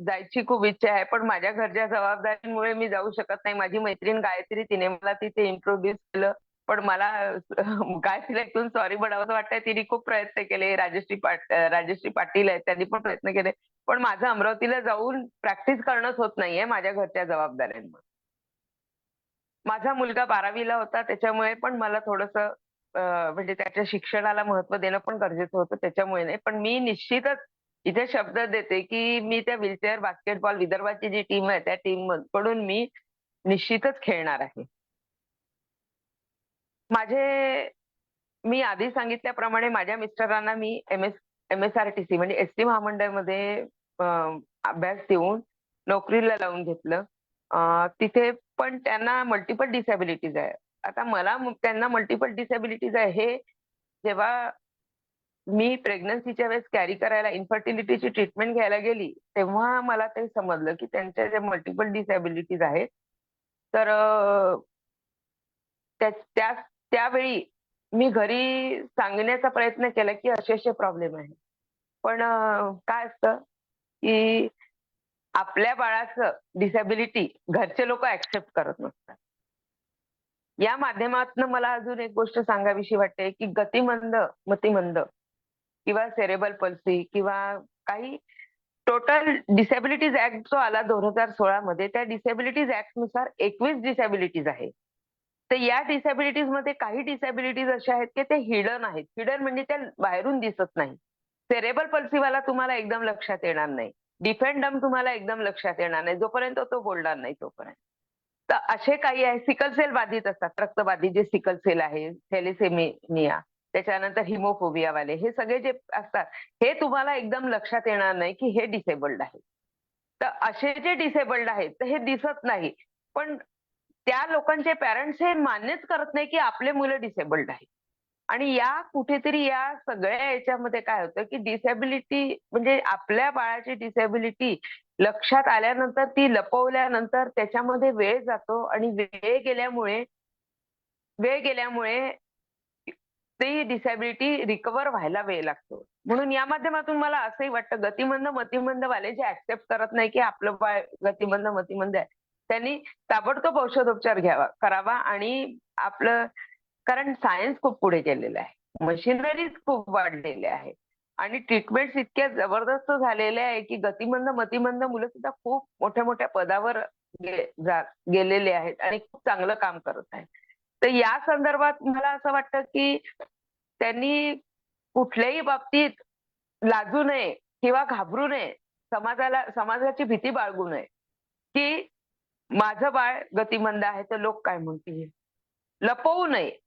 जायची खूप इच्छा आहे. पण माझ्या घरच्या जबाबदारीमुळे मी जाऊ शकत नाही. माझी मैत्रीण गायत्री तिने मला तिथे इंट्रोड्यूस केलं. पण मला गायत्रीला इथून सॉरी म्हणावंसं वाटतंय. तिने खूप प्रयत्न केले. राजश्री पाटील आहेत, त्यांनी पण प्रयत्न केले. पण माझं अमरावतीला जाऊन प्रॅक्टिस करणंच होत नाहीये माझ्या घरच्या जबाबदाऱ्यांमुळे. माझा मुलगा 12वीला होता, त्याच्यामुळे पण मला थोडंसं म्हणजे त्याच्या शिक्षणाला महत्त्व देणं पण गरजेचं होतं, त्याच्यामुळे नाही. पण मी निश्चितच इथे शब्द देते, की मी त्या व्हीलचेअर बास्केटबॉल विदर्भाची जी टीम आहे, त्या टीम कडून मी निश्चितच खेळणार आहे. मी आधी सांगितल्याप्रमाणे माझ्या मिस्टरांना मी MSRTC म्हणजे एसटी महामंडळमध्ये अभ्यास देऊन नोकरीला लावून घेतलं. तिथे पण त्यांना मल्टिपल डिसॅबिलिटीज आहे. आता त्यांना मल्टिपल डिसॅबिलिटीज आहे हे जेव्हा मी प्रेग्नन्सीच्या वेळेस कॅरी करायला इन्फर्टिलिटीची ट्रीटमेंट घ्यायला गेली, तेव्हा मला ते समजलं की त्यांच्या ज्या मल्टिपल डिसॅबिलिटीज आहेत, तर त्यावेळी मी घरी सांगण्याचा प्रयत्न केला की असे प्रॉब्लेम आहे. पण काय असतं की आपल्या बाळाचं डिसॅबिलिटी घरचे लोक ऍक्सेप्ट करत नसतात. या माध्यमातून मला अजून एक गोष्ट सांगावीशी वाटते की गतिमंद, मतिमंद किंवा सेरेबल पल्सी किंवा काही टोटल डिसॅबिलिटीज ऍक्ट जो आला 2016 मध्ये, त्या डिसॅबिलिटीज ऍक्ट नुसार 21 डिसॅबिलिटीज आहेत. तर या डिसॅबिलिटीज मध्ये काही डिसॅबिलिटीज अशा आहेत की ते हिडन आहेत. हिडन म्हणजे त्या बाहेरून दिसत नाही. सेरेबल पल्सीवाला तुम्हाला एकदम लक्षात येणार नाही. डिफेंडम तुम्हाला एकदम लक्षात येणार नाही जोपर्यंत तो बोलणार नाही तोपर्यंत. तर असे काही आहे. सिकल सेल बाधित असतात, रक्तबाधित जे सिकल सेल आहे, थॅलेसेमिया, त्याच्यानंतर हिमोफोबिया वाले, हे सगळे जे असतात हे तुम्हाला एकदम लक्षात येणार नाही की हे डिसेबल्ड आहे. तर असे जे डिसेबल्ड आहेत तर हे दिसत नाही. पण त्या लोकांचे पॅरेंट्स हे मान्यच करत नाही की आपले मुलं डिसेबल्ड आहे. आणि कुठेतरी या सगळ्या याच्यामध्ये काय होतं की डिसॅबिलिटी म्हणजे आपल्या बाळाची डिसॅबिलिटी लक्षात आल्यानंतर ती लपवल्यानंतर त्याच्यामध्ये वेळ जातो आणि वेळ गेल्यामुळे ती डिसॅबिलिटी रिकव्हर व्हायला वेळ लागतो. म्हणून या माध्यमातून मला असंही वाटतं गतिमंद, मतिमंद वाले जे ऍक्सेप्ट करत नाही की आपलं बाळ गतिमंद, मतिमंद आहे, त्यांनी ताबडतोब औषधोपचार करावा आणि कारण सायन्स खूप पुढे गेलेलं आहे, मशिनरीज खूप वाढलेल्या आहेत आणि ट्रीटमेंट्स इतक्या जबरदस्त झालेल्या आहे की गतिमंद, मतिमंद मुलं सुद्धा खूप मोठ्या मोठ्या पदावर गेलेले आहेत आणि खूप चांगलं काम करत आहेत. तर या संदर्भात मला असं वाटतं की त्यांनी कुठल्याही बाबतीत लाजू नये किंवा घाबरू नये, समाजाची भीती बाळगू नये की माझं बाळ गतिमंद आहे तर लोक काय म्हणतील, लपवू नये.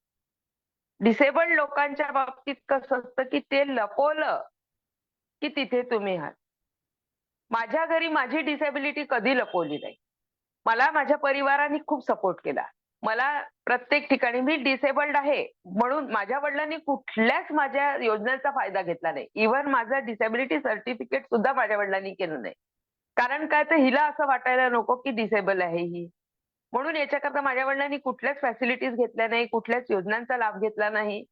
डिसेबल्ड लोकांच्या बाबतीत कसं असतं की ते लपवलं की तिथे तुम्ही आहात. माझ्या घरी माझी डिसेबिलिटी कधी लपवली नाही. मला माझ्या परिवाराने खूप सपोर्ट केला. मला प्रत्येक ठिकाणी मी डिसेबल्ड आहे म्हणून माझ्या वडिलांनी कुठल्याच माझ्या योजनेचा फायदा घेतला नाही. इव्हन माझं डिसेबिलिटी सर्टिफिकेट सुद्धा माझ्या वडिलांनी केलं नाही. कारण काय, तर हिला असं वाटायला नको की डिसेबल आहे ही. म्हणून याच्याकरता माझ्या वडिलांनी कुठल्याच फॅसिलिटीज घेतल्या नाही, कुठल्याच योजनांचा लाभ घेतला नाही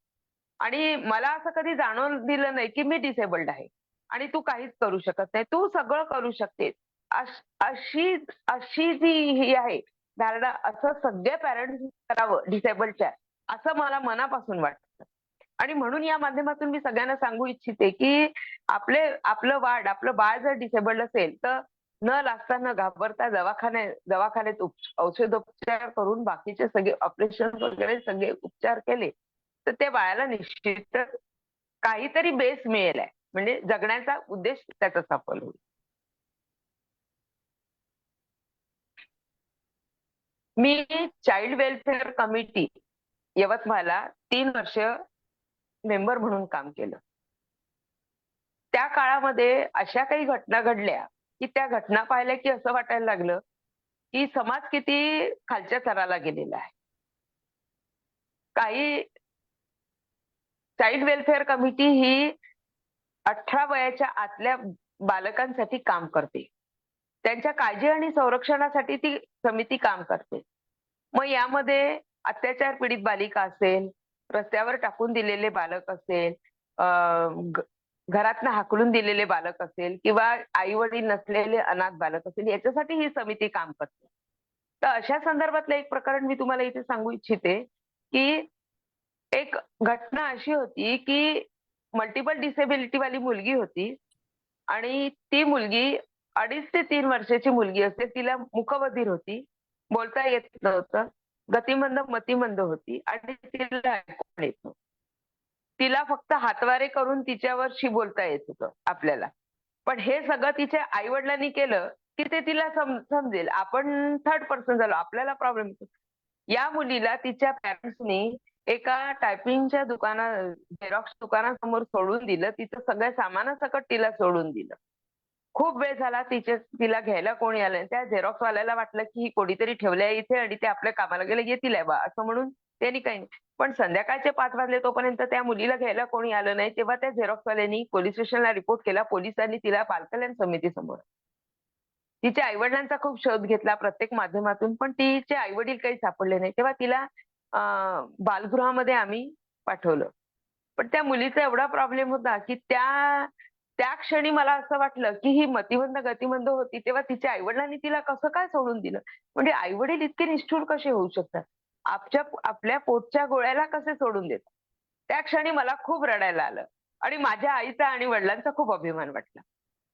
आणि मला असं कधी जाणवून दिलं नाही की मी डिसेबल्ड आहे आणि तू काहीच करू शकत नाही, तू सगळं करू शकते. अशी जी ही आहे धारणा, असं सगळे पॅरेंट्स करावं डिसेबल्डच्या, असं मला मनापासून वाटतं. आणि म्हणून या माध्यमातून मी सगळ्यांना सांगू इच्छिते की आपलं बाळ जर डिसेबल्ड असेल तर न लाजता न घाबरता दवाखान्यात औषधोपचार करून बाकीचे सगळे ऑपरेशन वगैरे सगळे उपचार केले तर त्या बाळाला निश्चित काहीतरी बेस मिळेल आहे, म्हणजे जगण्याचा उद्देश त्याचा सफल होईल. मी चाइल्ड वेलफेअर कमिटी यवतमाळला 3 वर्ष मेंबर म्हणून काम केलं. त्या काळामध्ये अशा काही घटना घडल्या की त्या घटना पाहिल्या की असं वाटायला लागलं की समाज किती खालच्या थराला गेलेला आहे. काही चाइल्ड वेलफेअर कमिटी ही 18 वयाच्या आतल्या बालकांसाठी काम करते. त्यांच्या काळजी आणि संरक्षणासाठी ती समिती काम करते. मग यामध्ये अत्याचार पीडित बालिका असेल, रस्त्यावर टाकून दिलेले बालक असेल, घरातनं हाकलून दिलेले बालक असेल किंवा आई वडील नसलेले अनाथ बालक असेल, याच्यासाठी ही समिती काम करते. तर अशा संदर्भातलं एक प्रकरण मी तुम्हाला इथे सांगू इच्छिते की एक घटना अशी होती की मल्टिपल डिसेबिलिटी वाली मुलगी होती आणि ती मुलगी 2.5 ते 3 वर्षाची मुलगी असेल. तिला मूकबधीर होती, बोलता येत नव्हतं, गतिमंद मतिमंद होती आणि तिला ऐकू येत नव्हतं. तिला फक्त हातवारे करून तिच्यावरशी बोलता येत होतं आपल्याला. पण हे सगळं तिच्या आई वडिलांनी केलं की ते तिला समजेल. आपण थर्ड पर्सन झालो, आपल्याला प्रॉब्लेम येतो. या मुलीला तिच्या पॅरेंट्सनी एका टायपिंगच्या झेरॉक्स दुकानासमोर सोडून दिलं. तिचं सगळ्या सामानासकट तिला सोडून दिलं. खूप वेळ झाला तिला घ्यायला कोणी आलं नाही. त्या झेरॉक्स वाल्याला वाटलं की ही कोणीतरी ठेवलंय इथे आणि ते आपल्या कामाला गेले, येतील आहे बा असं म्हणून त्यांनी काही नाही. पण संध्याकाळचे 5 वाजले तोपर्यंत त्या मुलीला घ्यायला कोणी आलं नाही. तेव्हा त्या झेरॉक्स वाल्यांनी पोलीस स्टेशनला रिपोर्ट केला. पोलिसांनी तिला बालकल्याण समितीसमोर, तिच्या आईवडिलांचा खूप शोध घेतला प्रत्येक माध्यमातून, पण तिचे आईवडील काही सापडले नाही. तेव्हा तिला बालगृहामध्ये आम्ही पाठवलं. पण त्या मुलीचा एवढा प्रॉब्लेम होता की त्या क्षणी मला असं वाटलं की ही मतिमंद गतिमंद होती, तेव्हा तिच्या आईवडिलांनी तिला कसं काय सोडून दिलं? म्हणजे आईवडील इतके निष्ठुर कसे होऊ शकतात? आपल्या पोटच्या गोळ्याला कसे सोडून देतात? त्या क्षणी मला खूप रडायला आलं आणि माझ्या आईचा आणि वडिलांचा खूप अभिमान वाटला.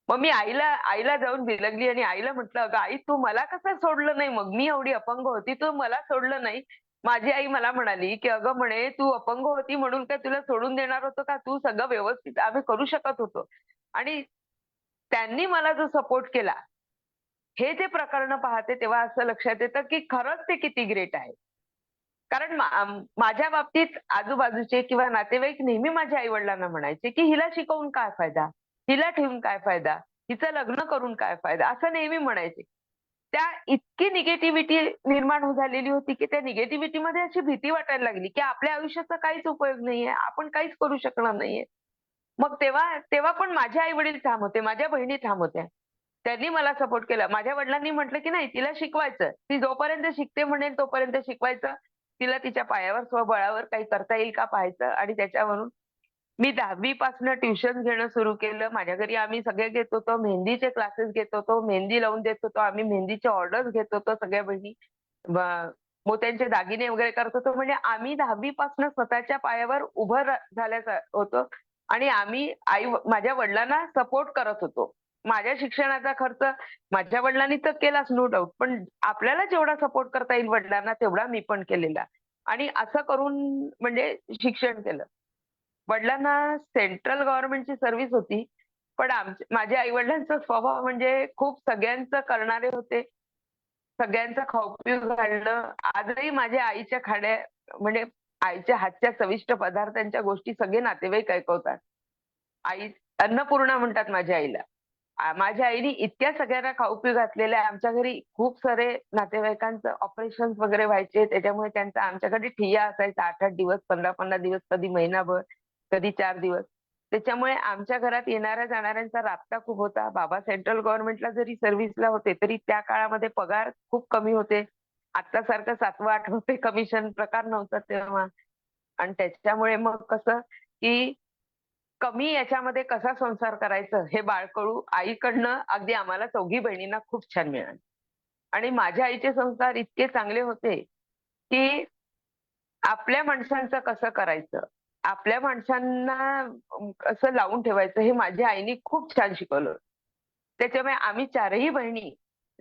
मग मी आईला जाऊन बिलगली आणि आईला म्हटलं, "अगं आई, तू मला कसं सोडलं नाही मग? मी एवढी अपंग होती, तू मला सोडलं नाही." माझी आई मला म्हणाली, की "अगं म्हणे तू अपंग होती म्हणून काय तुला सोडून देणार होतो का? तू सगळं व्यवस्थित आम्ही करू शकत होतो." आणि त्यांनी मला जो सपोर्ट केला, हे जे प्रकरण पाहते तेव्हा असं लक्षात येतं की खरंच ते किती ग्रेट आहे. कारण माझ्या बाबतीत आजूबाजूचे किंवा नातेवाईक नेहमी माझ्या आई-वडिलांना म्हणायचे, की "हिला शिकवून काय फायदा? हिला ठेवून काय फायदा? हिचं लग्न करून काय फायदा?" असं नेहमी म्हणायचे. त्या इतकी निगेटिव्हिटी निर्माण झालेली होती, की त्या निगेटिव्हिटीमध्ये अशी भीती वाटायला लागली, की आपल्या आयुष्याचा काहीच उपयोग नाहीये. आपण काहीच करू शकणार नाहीये. मग तेव्हा पण माझे आई-वडील ठाम होते. माझ्या बहिणी ठाम होत्या. त्यांनी मला सपोर्ट केला. माझ्या वडिलांनी म्हटलं, की "नाही, तिला शिकवायचं. ती जोपर्यंत शिकते म्हणेल तोपर्यंत शिकवायचं. तिला तिच्या पायावर स्वबळावर काही करता येईल का पाहायचं." आणि त्याच्यावरून मी 10वी पासनं ट्युशन घेणं सुरू केलं. माझ्या घरी आम्ही सगळे घेत होतो. मेहंदीचे क्लासेस घेत होतो. मेहंदी लावून देत होतो. आम्ही मेहंदीचे ऑर्डर्स घेत होतो सगळ्या बहिणी. मोत्यांचे दागिने वगैरे करत होतो. म्हणजे आम्ही 10वी पासनं स्वतःच्या पायावर उभं झाल्याचं होतो आणि आम्ही माझ्या वडिलांना सपोर्ट करत होतो. माझ्या शिक्षणाचा खर्च माझ्या वडिलांनी तर केलाच नो डाउट. पण आपल्याला जेवढा सपोर्ट करता येईल वडिलांना तेवढा मी पण केलेला. आणि असं करून म्हणजे शिक्षण केलं. वडिलांना सेंट्रल गव्हर्नमेंटची सर्व्हिस होती. पण माझ्या आई-वडिलांचा स्वभाव म्हणजे खूप सगळ्यांचं करणारे होते. सगळ्यांचं खाऊ-पिऊ घालणं. आजही माझ्या आईच्या खाण्या म्हणजे आईच्या हातच्या चविष्ट पदार्थांच्या गोष्टी सगळे नातेवाईक ऐकवतात. आई अन्नपूर्णा म्हणतात माझ्या आईला. माझ्या आईने इतक्या सगळ्यांना खाऊ-पिऊ घातलेलं आहे. आमच्या घरी खूप सारे नातेवाईकांचं ऑपरेशन्स वगैरे व्हायचे. त्याच्यामुळे त्यांचा आमच्याकडे ठिय्या असायचा 8-8 दिवस, 15-15 दिवस, कधी महिनाभर, कधी 4 दिवस. त्याच्यामुळे आमच्या घरात येणाऱ्या-जाणाऱ्यांचा राबता खूप होता. बाबा सेंट्रल गव्हर्नमेंटला जरी सर्व्हिसला होते, तरी त्या काळामध्ये पगार खूप कमी होते. आत्तासारखं 7वं-8वं पे कमिशन प्रकार नव्हता तेव्हा. आणि त्याच्यामुळे मग कसं, की कमी याच्यामध्ये कसा संसार करायचं हे बाळकडू आईकडनं अगदी आम्हाला 4घी बहिणींना खूप छान मिळालं. आणि माझ्या आईचे संस्कार इतके चांगले होते, की आपल्या माणसांचं कसं करायचं, आपल्या माणसांना कसं लावून ठेवायचं हे माझ्या आईनी खूप छान शिकवलं. त्याच्यामुळे आम्ही 4ही बहिणी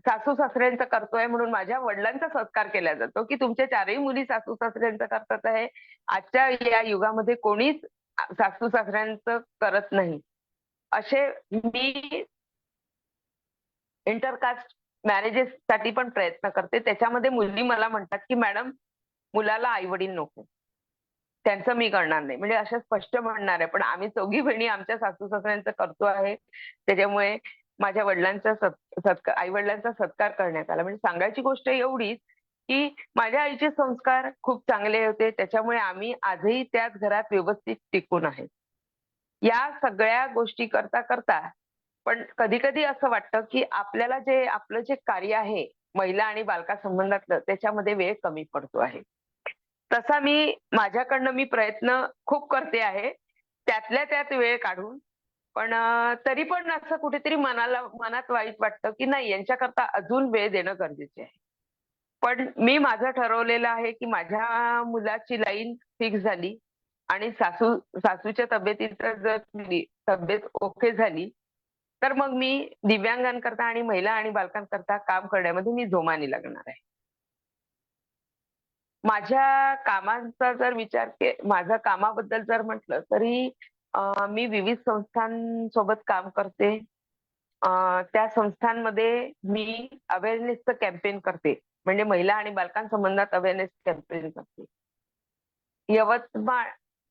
सासू-सासऱ्यांचं करतोय म्हणून माझ्या वडिलांचा सत्कार केला जातो, की तुमच्या 4ही मुली सासू-सासऱ्यांचं करतात आहे. आजच्या या युगामध्ये कोणीच सासू-सासऱ्यांचं करत नाही. असे मी इंटरकास्ट मॅरेजेससाठी पण प्रयत्न करते. त्याच्यामध्ये मुली मला म्हणतात, की "मॅडम, मुलाला आई-वडील नको. त्यांचं मी करणार नाही." म्हणजे अशा स्पष्ट म्हणणार आहे. पण आम्ही 4घी बहिणी आमच्या सासू-सासऱ्यांचं करतो आहे. त्याच्यामुळे माझ्या वडिलांचा सत्कार आई वडिलांचा सत्कार करण्यात आला. म्हणजे सांगायची गोष्ट एवढीच की माझ्या आईचे संस्कार खूप चांगले होते, त्याच्यामुळे आम्ही आजही त्याच घरात व्यवस्थित टिकून आहे. या सगळ्या गोष्टी करता करता पण कधी कधी असं वाटतं की आपल्याला आपलं जे कार्य आहे महिला आणि बालकासंबंधातलं त्याच्यामध्ये वेळ कमी पडतो आहे. तसा माझ्याकडनं मी प्रयत्न खूप करते आहे त्यातल्या त्यात वेळ काढून. पण तरी पण असं कुठेतरी मनात वाईट वाटतं की नाही, यांच्याकरता अजून वेळ देणं गरजेचे आहे. पण मी माझं ठरवलेलं आहे की माझ्या मुलाची लाईन फिक्स झाली आणि सासूच्या तब्येतीचं जर तब्येत ओके झाली तर मग मी दिव्यांगांकरता आणि महिला आणि बालकांकरता काम करण्यामध्ये मी जोमाने लागणार आहे. माझ्या कामांचा जर माझ्या कामाबद्दल जर म्हटलं तरी मी विविध संस्थांसोबत काम करते. त्या संस्थांमध्ये मी अवेअरनेसचं कॅम्पेन करते. म्हणजे महिला आणि बालकांसंबंधात अवेअरनेस कॅम्पेन करते.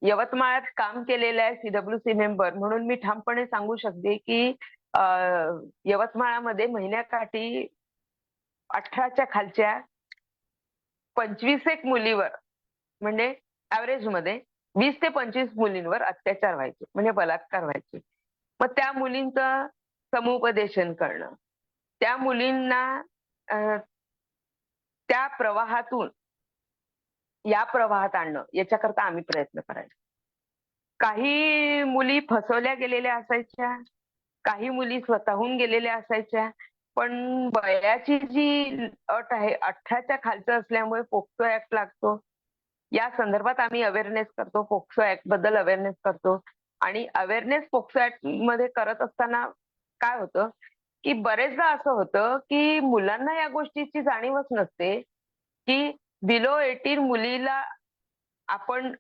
यवतमाळात काम केलेलं आहे CWC मेंबर म्हणून मी ठामपणे सांगू शकते की यवतमाळामध्ये महिन्याकाठी 18च्या खालच्या 25 एक मुलीवर म्हणजे ऍव्हरेज मध्ये 20 ते 25 मुलींवर अत्याचार व्हायचे, म्हणजे बलात्कार व्हायचे. मग त्या मुलींचं समुपदेशन करणं, त्या मुलींना त्या प्रवाहातून या प्रवाहात आणणं, याच्याकरता आम्ही प्रयत्न करायचो. काही मुली फसवल्या गेलेल्या असायच्या, काही मुली स्वतःहून गेलेल्या असायच्या. पण वयाची जी अट आहे 18च्या खालचं असल्यामुळे पोक्सो ऍक्ट लागतो. या संदर्भात आम्ही अवेअरनेस करतो, पोक्सो ऍक्ट बद्दल अवेअरनेस करतो. आणि अवेअरनेस पोक्सो ऍक्ट मध्ये करत असताना काय होतं की बरेचदा असं होतं की मुलांना या गोष्टीची जाणीवच नसते की बिलो 18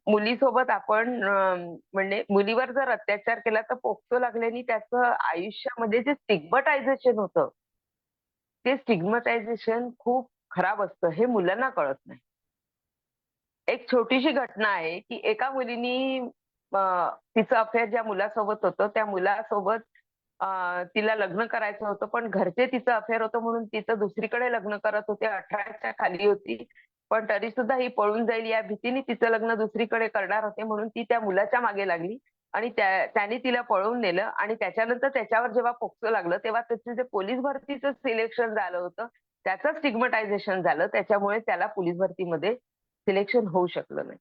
मुलीसोबत आपण म्हणजे मुलीवर जर अत्याचार केला तर पोक्सो लागल्याने त्याचं आयुष्यामध्ये जे स्टिग्मटायझेशन होतं, ते स्टिग्मटायझेशन खूप खराब असतं, हे मुलांना कळत नाही. एक छोटीशी घटना आहे की एका मुलीनी तिचं अफेअर ज्या मुलासोबत होतं त्या मुलासोबत तिला लग्न करायचं होतं, पण घरचे तिचं अफेअर होतं म्हणून तिचं दुसरीकडे लग्न करत होते. 18च्या खाली होती, पण तरी सुद्धा ही पळून जाईल या भीतीने तिचं लग्न दुसरीकडे करणार होते म्हणून ती त्या मुलाच्या मागे लागली आणि त्याने तिला पळवून नेलं. आणि त्याच्यानंतर त्याच्यावर जेव्हा पोक्सो लागलं तेव्हा त्याचं जे पोलीस भरतीचं सिलेक्शन झालं होतं त्याचं स्टिग्मटायझेशन झालं, त्याच्यामुळे त्याला पोलीस भरतीमध्ये सिलेक्शन होऊ शकलं नाही.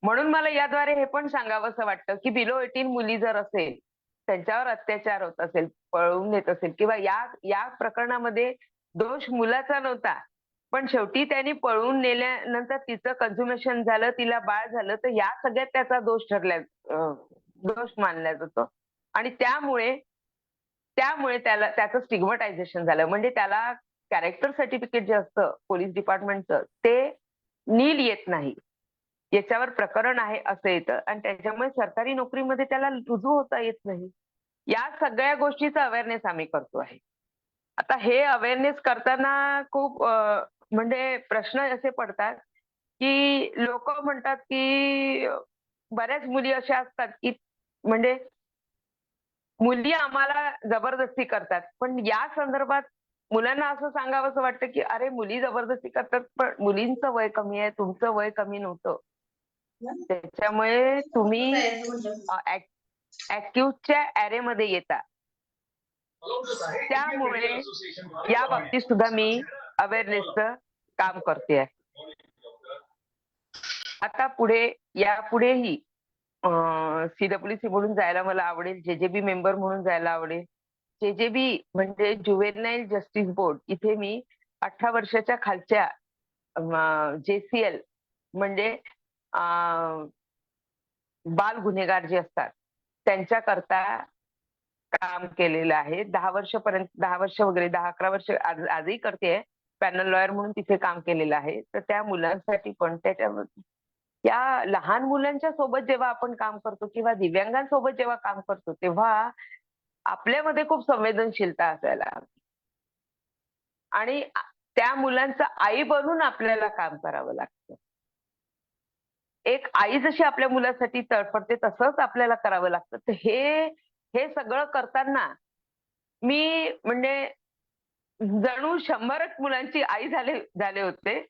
म्हणून मला याद्वारे हे पण सांगावंसं वाटतं की बिलो 18 मुली जर असेल, त्यांच्यावर अत्याचार होत असेल, पळवून नेत असेल किंवा या प्रकरणामध्ये दोष मुलाचा नव्हता, पण शेवटी त्यांनी पळवून नेल्यानंतर तिचं कन्झ्युमेशन झालं, तिला बाळ झालं, तर या सगळ्यात त्याचा दोष मानला जातो. आणि त्यामुळे त्याचं स्टिग्मटायझेशन झालं. म्हणजे त्याला कॅरेक्टर सर्टिफिकेट जे असतं पोलीस डिपार्टमेंटचं ते नील येत नाही, याच्यावर प्रकरण आहे असं येतं आणि त्याच्यामुळे सरकारी नोकरीमध्ये त्याला रुजू होता येत नाही. या सगळ्या गोष्टीचा अवेअरनेस आम्ही करतो आहे. आता हे अवेअरनेस करताना खूप म्हणजे प्रश्न असे पडतात की लोक म्हणतात की बऱ्याच मुली अशा असतात की म्हणजे मुली आम्हाला जबरदस्ती करतात. पण या संदर्भात मुलांना असं सांगावंसं वाटतं की अरे मुली जबरदस्ती करतात, पण मुलींचं वय कमी आहे, तुमचं वय कमी नव्हतं. त्याच्यामुळे तुम्ही ऍक्युजच्या ऍरेमध्ये येता. त्यामुळे या बाबतीत सुद्धा मी अवेअरनेसचं काम करते आहे. आता यापुढेही CWC म्हणून जायला मला आवडेल, JJB मेंबर म्हणून जायला आवडेल. JJB म्हणजे ज्युव्हेनाईल जस्टिस बोर्ड, इथे मी 18 वर्षाच्या खालच्या JCL म्हणजे बाल गुन्हेगार जे असतात त्यांच्याकरता काम केलेलं आहे. 10 वर्ष वगैरे 10-11 वर्ष आजही करते. पॅनल लॉयर म्हणून तिथे काम केलेलं आहे. तर त्या मुलांसाठी पण या लहान मुलांच्या सोबत जेव्हा आपण काम करतो किंवा दिव्यांगांसोबत जेव्हा काम करतो तेव्हा आपल्यामध्ये खूप संवेदनशीलता असायला हवी आणि त्या मुलांचं आई बनून आपल्याला काम करावं लागतं. एक आई जशी आपल्या मुलासाठी तडफडते तसंच आपल्याला करावं लागतं. तर हे सगळं करताना मी म्हणजे जणू 100च मुलांची आई झाले होते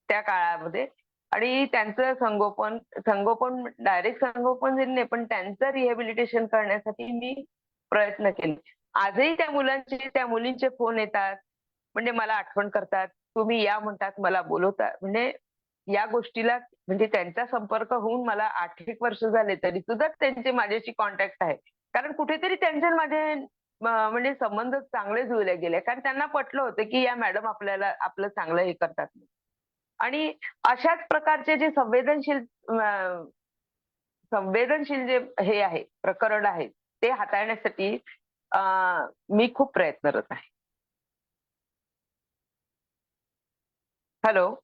त्या काळामध्ये. आणि त्यांचं संगोपन डायरेक्ट संगोपन नाही, पण त्यांचं रिहॅबिलिटेशन करण्यासाठी मी प्रयत्न केले. आजही त्या मुलींचे फोन येतात, म्हणजे मला आठवण करतात, तुम्ही या म्हणतात, मला बोलवतात. म्हणजे या गोष्टीला म्हणजे त्यांचा संपर्क होऊन मला 8 वर्ष झाले, तरी सुद्धा त्यांचे माझ्याशी कॉन्टॅक्ट आहे. कारण कुठेतरी त्यांचे आणि माझे म्हणजे संबंध चांगले जुळले गेले. कारण त्यांना पटलं होतं, की या मॅडम आपल्याला आपलं चांगलं हे करतात. आणि अशाच प्रकारचे जे संवेदनशील जे हे आहे, प्रकरण आहे, ते हाताळण्यासाठी मी खूप प्रयत्नरत आहे. हॅलो,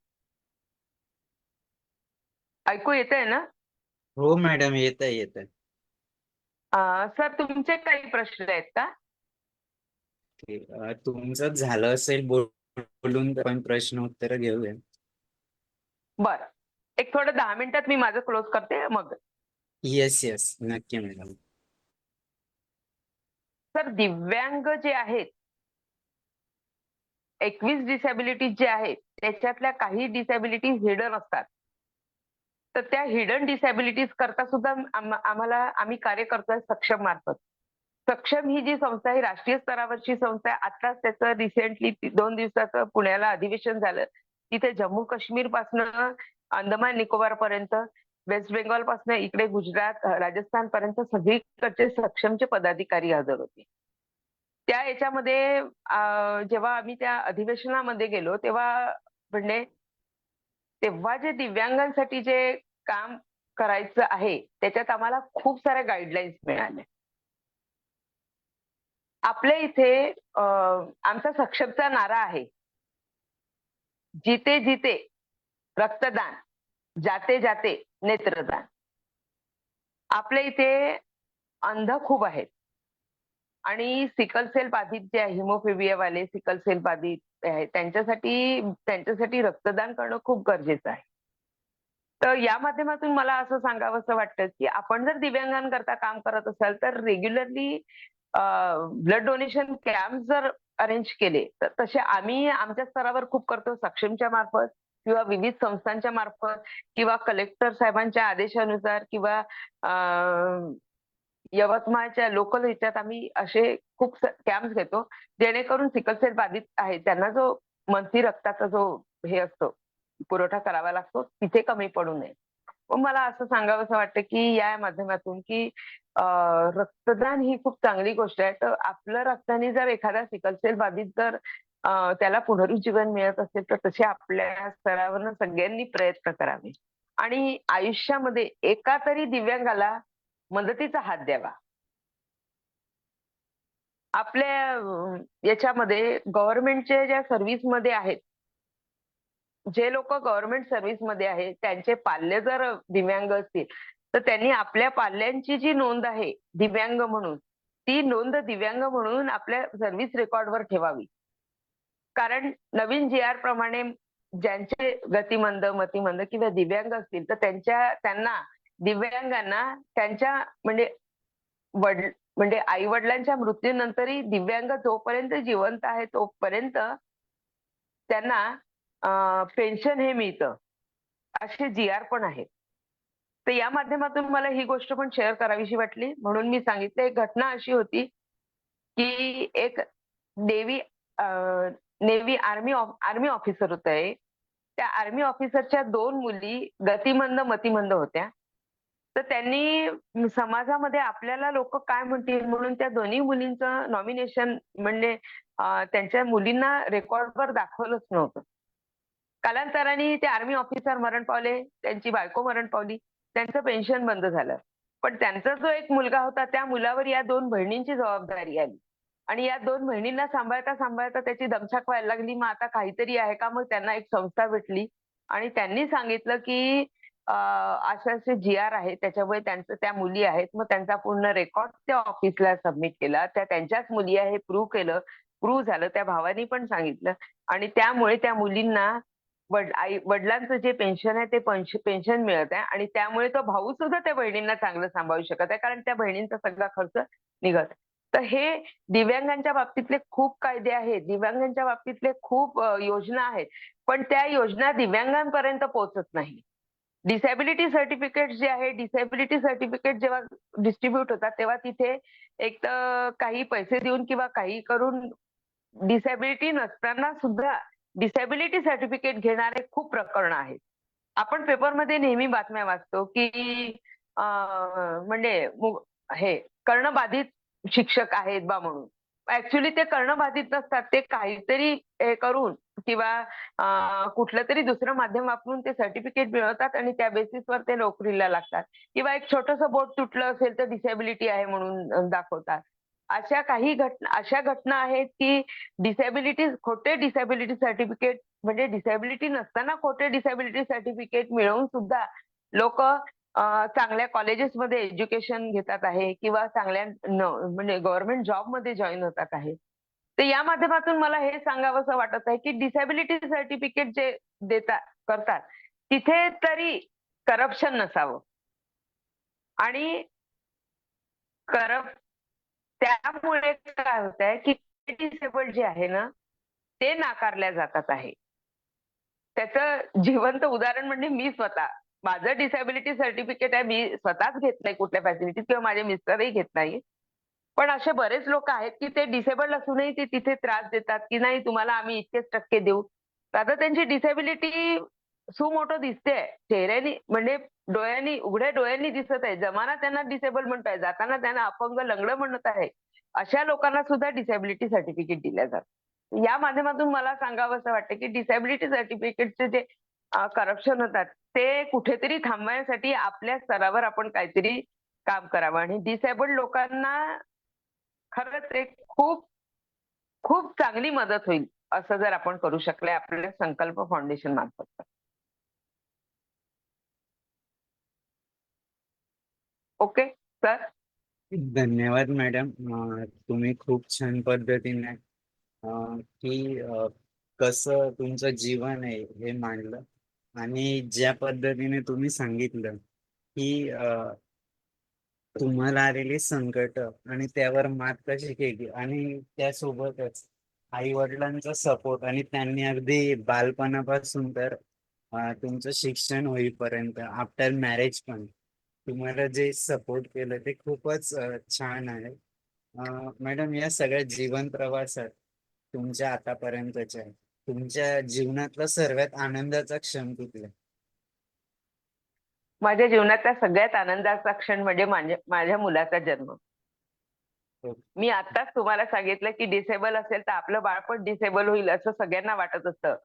ऐकू येतंय ना? हो मॅडम, येत आहे. सर, तुमचे काही प्रश्न आहेत का? तुमचं झालं असेल बोलून, तर आपण प्रश्न उत्तर घेऊया. बरं. एक थोडं 10 मिनिटात मी माझं क्लोज करते मग. येस नक्की मॅडम. सर, दिव्यांग जे आहेत, 21 डिसॅबिलिटीज जे आहेत, त्याच्यातल्या काही डिसॅबिलिटीज हिडन असतात. तर त्या हिडन डिसॅबिलिटीज करता सुद्धा आम्ही कार्य करतोय सक्षम मार्फत. सक्षम ही जी संस्था आहे, राष्ट्रीय स्तरावरची संस्था आहे. आताच त्याचं रिसेंटली 2 दिवसाचं पुण्याला अधिवेशन झालं. तिथे जम्मू काश्मीर पासनं अंदमान निकोबार पर्यंत, वेस्ट बेंगॉल पासनं इकडे गुजरात, राजस्थान पर्यंत सगळीकडचे सक्षमचे पदाधिकारी हजर होते. त्या याच्यामध्ये जेव्हा आम्ही त्या अधिवेशनामध्ये गेलो, तेव्हा जे दिव्यांगांसाठी जे काम करायचं आहे, त्याच्यात आम्हाला खूप साऱ्या गाईडलाईन्स मिळाल्या. आपल्या इथे आमचा सक्षमचा नारा आहे, जिते जिते रक्तदान, जाते जाते नेत्रदान. आपल्या इथे अंध खूप आहेत आणि सिकल सेल बाधित जे आहे, हिमोफिलिया वाले सिकल सेल बाधित आहेत, त्यांच्यासाठी रक्तदान करणं खूप गरजेचं आहे. तर या माध्यमातून मला असं सांगावंसं वाटतं, की आपण जर दिव्यांगांकरता काम करत असाल, तर रेग्युलरली ब्लड डोनेशन कॅम्प जर अरेंज केले, तर तसे आम्ही आमच्या स्तरावर खूप करतो, सक्षमच्या मार्फत किंवा विविध संस्थांच्या मार्फत किंवा कलेक्टर साहेबांच्या आदेशानुसार किंवा यवतमाळच्या लोकल ह्याच्यात आम्ही असे खूप कॅम्प घेतो, जेणेकरून सिकल सेल बाधित आहे त्यांना जो मंथली रक्ताचा जो हे असतो, पुरवठा करावा लागतो, तिथे कमी पडू नये. मग मला असं सांगावंसं वाटतं, की या माध्यमातून की रक्तदान ही खूप चांगली गोष्ट आहे. तर आपलं रक्ताने जर एखादा सिकल सेल बाधित जर त्याला पुनरुज्जीवन मिळत असेल, तर तसे आपल्या स्तरावरनं सगळ्यांनी प्रयत्न करावे आणि आयुष्यामध्ये एका तरी दिव्यांगाला मदतीचा हात द्यावा. आपल्या याच्यामध्ये गव्हर्नमेंटच्या ज्या सर्व्हिसमध्ये आहेत, जे लोक गव्हर्नमेंट सर्व्हिसमध्ये आहेत, त्यांचे पाल्य जर दिव्यांग असतील, तर त्यांनी आपल्या पाल्यांची जी नोंद आहे दिव्यांग म्हणून, ती नोंद दिव्यांग म्हणून आपल्या सर्व्हिस रेकॉर्डवर ठेवावी. कारण नवीन जी आर प्रमाणे ज्यांचे गतिमंद, मतिमंद किंवा दिव्यांग असतील, तर त्यांना दिव्यांगांना त्यांच्या म्हणजे आई वडिलांच्या मृत्यूनंतरही दिव्यांग जोपर्यंत जिवंत आहे तोपर्यंत त्यांना पेन्शन हे मिळतं, असे जी आर पण आहेत. तर या माध्यमातून मला ही गोष्ट पण शेअर करावीशी वाटली, म्हणून मी सांगितलं. एक घटना अशी होती, की एक नेव्ही आर्मी ऑफिसर होता एक. त्या आर्मी ऑफिसरच्या 2 मुली गतिमंद, मतिमंद होत्या. तर त्यांनी समाजामध्ये आपल्याला लोक काय म्हणतील म्हणून त्या दोन्ही मुलींचं नॉमिनेशन म्हणजे त्यांच्या मुलींना रेकॉर्डवर दाखवलंच नव्हतं. कालांतराने ते आर्मी ऑफिसर मरण पावले, त्यांची बायको मरण पावली, त्यांचं पेन्शन बंद झालं. पण त्यांचा जो एक मुलगा होता, त्या मुलावर या 2 बहिणींची जबाबदारी आली आणि या 2 बहिणींना सांभाळता सांभाळता त्याची दमछाक व्हायला लागली. मग आता काहीतरी आहे का? मग त्यांना एक संस्था भेटली आणि त्यांनी सांगितलं, की असे जी आर आहे, त्याच्यामुळे त्या मुली आहेत. मग त्यांचा पूर्ण रेकॉर्ड त्या ऑफिसला सबमिट केला. त्या त्यांच्याच मुली आहे हे प्रूव्ह केलं. प्रूव्ह झालं. त्या भावानी पण सांगितलं आणि त्यामुळे त्या मुलींना वडिलांचं जे पेन्शन आहे ते पेन्शन मिळत आहे आणि त्यामुळे तो भाऊ सुद्धा त्या बहिणींना चांगलं सांभाळू शकत आहे, कारण त्या बहिणींचा सगळा खर्च निघत आहे. तर हे दिव्यांगांच्या बाबतीतले खूप कायदे आहेत, दिव्यांगांच्या बाबतीतले खूप योजना आहेत, पण त्या योजना दिव्यांगांपर्यंत पोहोचत नाही. डिसॅबिलिटी सर्टिफिकेट जे आहे, डिसॅबिलिटी सर्टिफिकेट जेव्हा डिस्ट्रीब्यूट होतात, तेव्हा तिथे एक तर काही पैसे देऊन किंवा काही करून डिसॅबिलिटी नसताना सुद्धा डिसॅबिलिटी सर्टिफिकेट घेणारे खूप प्रकरणं आहेत. आपण पेपरमध्ये नेहमी बातम्या वाचतो, की म्हणजे हे कर्णबाधित शिक्षक आहेत बा म्हणून. ऍक्च्युली ते कर्णबाधित नसतात. ते काहीतरी हे करून किंवा कुठलं तरी दुसरं माध्यम वापरून ते सर्टिफिकेट मिळवतात आणि त्या बेसिसवर ते नोकरीला लागतात. किंवा एक छोटंसं बोट तुटलं असेल तर डिसॅबिलिटी आहे म्हणून दाखवतात. अशा घटना आहेत की खोटे डिसॅबिलिटी सर्टिफिकेट म्हणजे डिसॅबिलिटी नसताना खोटे डिसॅबिलिटी सर्टिफिकेट मिळवून सुद्धा लोकं चांगल्या कॉलेजेसमध्ये एज्युकेशन घेतात आहे किंवा चांगल्या म्हणजे गव्हर्नमेंट जॉबमध्ये जॉइन होतात आहे. तर या माध्यमातून मला हे सांगावंसं वाटत आहे की डिसॅबिलिटी सर्टिफिकेट जे करतात तिथे तरी करप्शन नसावं आणि त्यामुळे काय होतंय की डिसेबल्ड जे आहे ना ते नाकारल्या जातात आहे. त्याचं जिवंत उदाहरण म्हणजे मी स्वतः. माझं डिसॅबिलिटी सर्टिफिकेट आहे. मी स्वतःच घेत नाही कुठल्या फॅसिलिटीज किंवा माझे मिस्टरही घेत नाही. पण असे बरेच लोक आहेत की ते डिसेबल्ड असूनही ते तिथे त्रास देतात की नाही तुम्हाला आम्ही इतकेच टक्के देऊ. आता त्यांची डिसॅबिलिटी सुमोठो दिसते चेहऱ्यानी म्हणजे उघड्या डोळ्यांनी दिसत आहे. जमाना त्यांना डिसेबल म्हणताय, जाताना त्यांना अपंग लंगडं म्हणत आहे. अशा लोकांना सुद्धा डिसॅबिलिटी सर्टिफिकेट दिल्या जातात. या माध्यमातून मला सांगावंसं वाटतं की डिसॅबिलिटी सर्टिफिकेटचे जे करप्शन होतात ते कुठेतरी थांबवण्यासाठी आपल्या स्तरावर आपण काहीतरी काम करावं आणि डिसेबल्ड लोकांना खरंच एक खूप खूप चांगली मदत होईल असं जर आपण करू शकले आपल्या संकल्प फाउंडेशन मार्फत. Okay sir. धन्यवाद मॅडम. तुम्ही खूप छान पद्धतीने की कसं तुमचं जीवन आहे हे मांडलं आणि ज्या पद्धतीने तुम्ही सांगितलं की तुम्हाला आलेली संकट आणि त्यावर मात कशी केली आणि त्यासोबतच आई वडिलांचा सपोर्ट आणि त्यांनी अगदी बालपणापासून तर तुमचं शिक्षण होईपर्यंत आफ्टर मॅरेज पण तुम्हाला जे सपोर्ट केलं ते खूपच छान आहे. मॅडम, या सगळ्या जीवन प्रवासात तुमच्या आतापर्यंतच्या तुमच्या जीवनातला सर्वात आनंदाचा क्षण कुठला? माझ्या जीवनातला सगळ्यात आनंदाचा क्षण म्हणजे माझ्या मुलाचा जन्म. हो. मी आत्ताच तुम्हाला सांगितलं की डिसेबल असेल तर आपलं बाळ पण डिसेबल होईल असं सगळ्यांना वाटत असतं.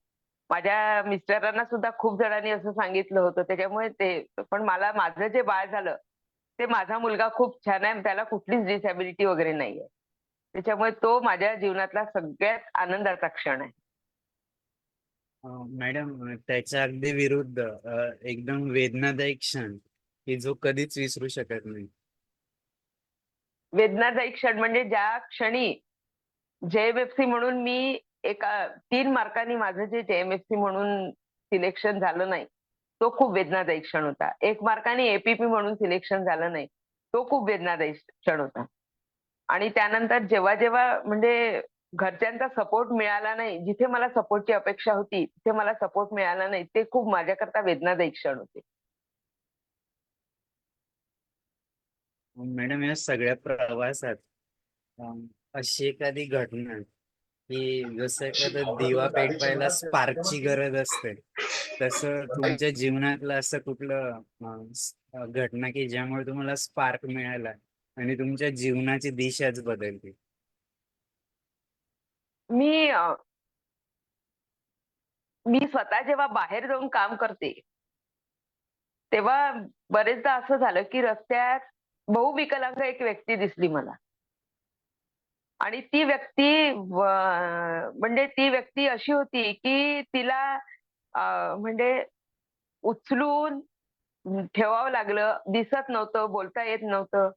माझ्या मिस्टरांना सुद्धा खूप जणांनी असं सांगितलं होतं. त्याच्यामुळे पण माझं जे बाळ झालं ते माझा मुलगा खूप छान आहे. त्याला कुठलीच डिसॅबिलिटी वगैरे नाहीये. त्याच्यामुळे तो माझ्या जीवनातला सगळ्यात आनंदाचा क्षण आहे. मॅडम, त्याच्या अगदी विरुद्ध एकदम वेदनादायक क्षण की जो कधीच विसरू शकत नाही. वेदनादायी क्षण म्हणजे ज्या क्षणी JMFC म्हणून मी एका 3 मार्कांनी माझं जे JMFC म्हणून सिलेक्शन झालं नाही, तो खूप वेदनादायी क्षण होता. 1 मार्काने APP म्हणून सिलेक्शन झालं नाही, तो खूप वेदनादायी क्षण होता. आणि त्यानंतर जेव्हा म्हणजे घरच्यांचा सपोर्ट मिळाला नाही, जिथे मला सपोर्टची अपेक्षा होती, तिथे मला सपोर्ट मिळाला नाही, ते खूप माझ्याकरता वेदनादायी क्षण होते. मॅडम, या सगळ्या प्रवासात अशी एखादी घटना की जसं एखादं दिवा पेटवायला स्पार्कची गरज असते, तसं तुमच्या जीवनातलं असं कुठलं घटना की ज्यामुळे तुम्हाला स्पार्क मिळाला आणि तुमच्या जीवनाची दिशाच बदलली? मी मी स्वतः जेव्हा बाहेर जाऊन काम करते, तेव्हा बरेचदा असं झालं की रस्त्यात बहुविकलांग एक व्यक्ती दिसली मला. आणि ती व्यक्ती अशी होती की तिला म्हणजे उचलून ठेवावं लागलं. दिसत नव्हतं, बोलता येत नव्हतं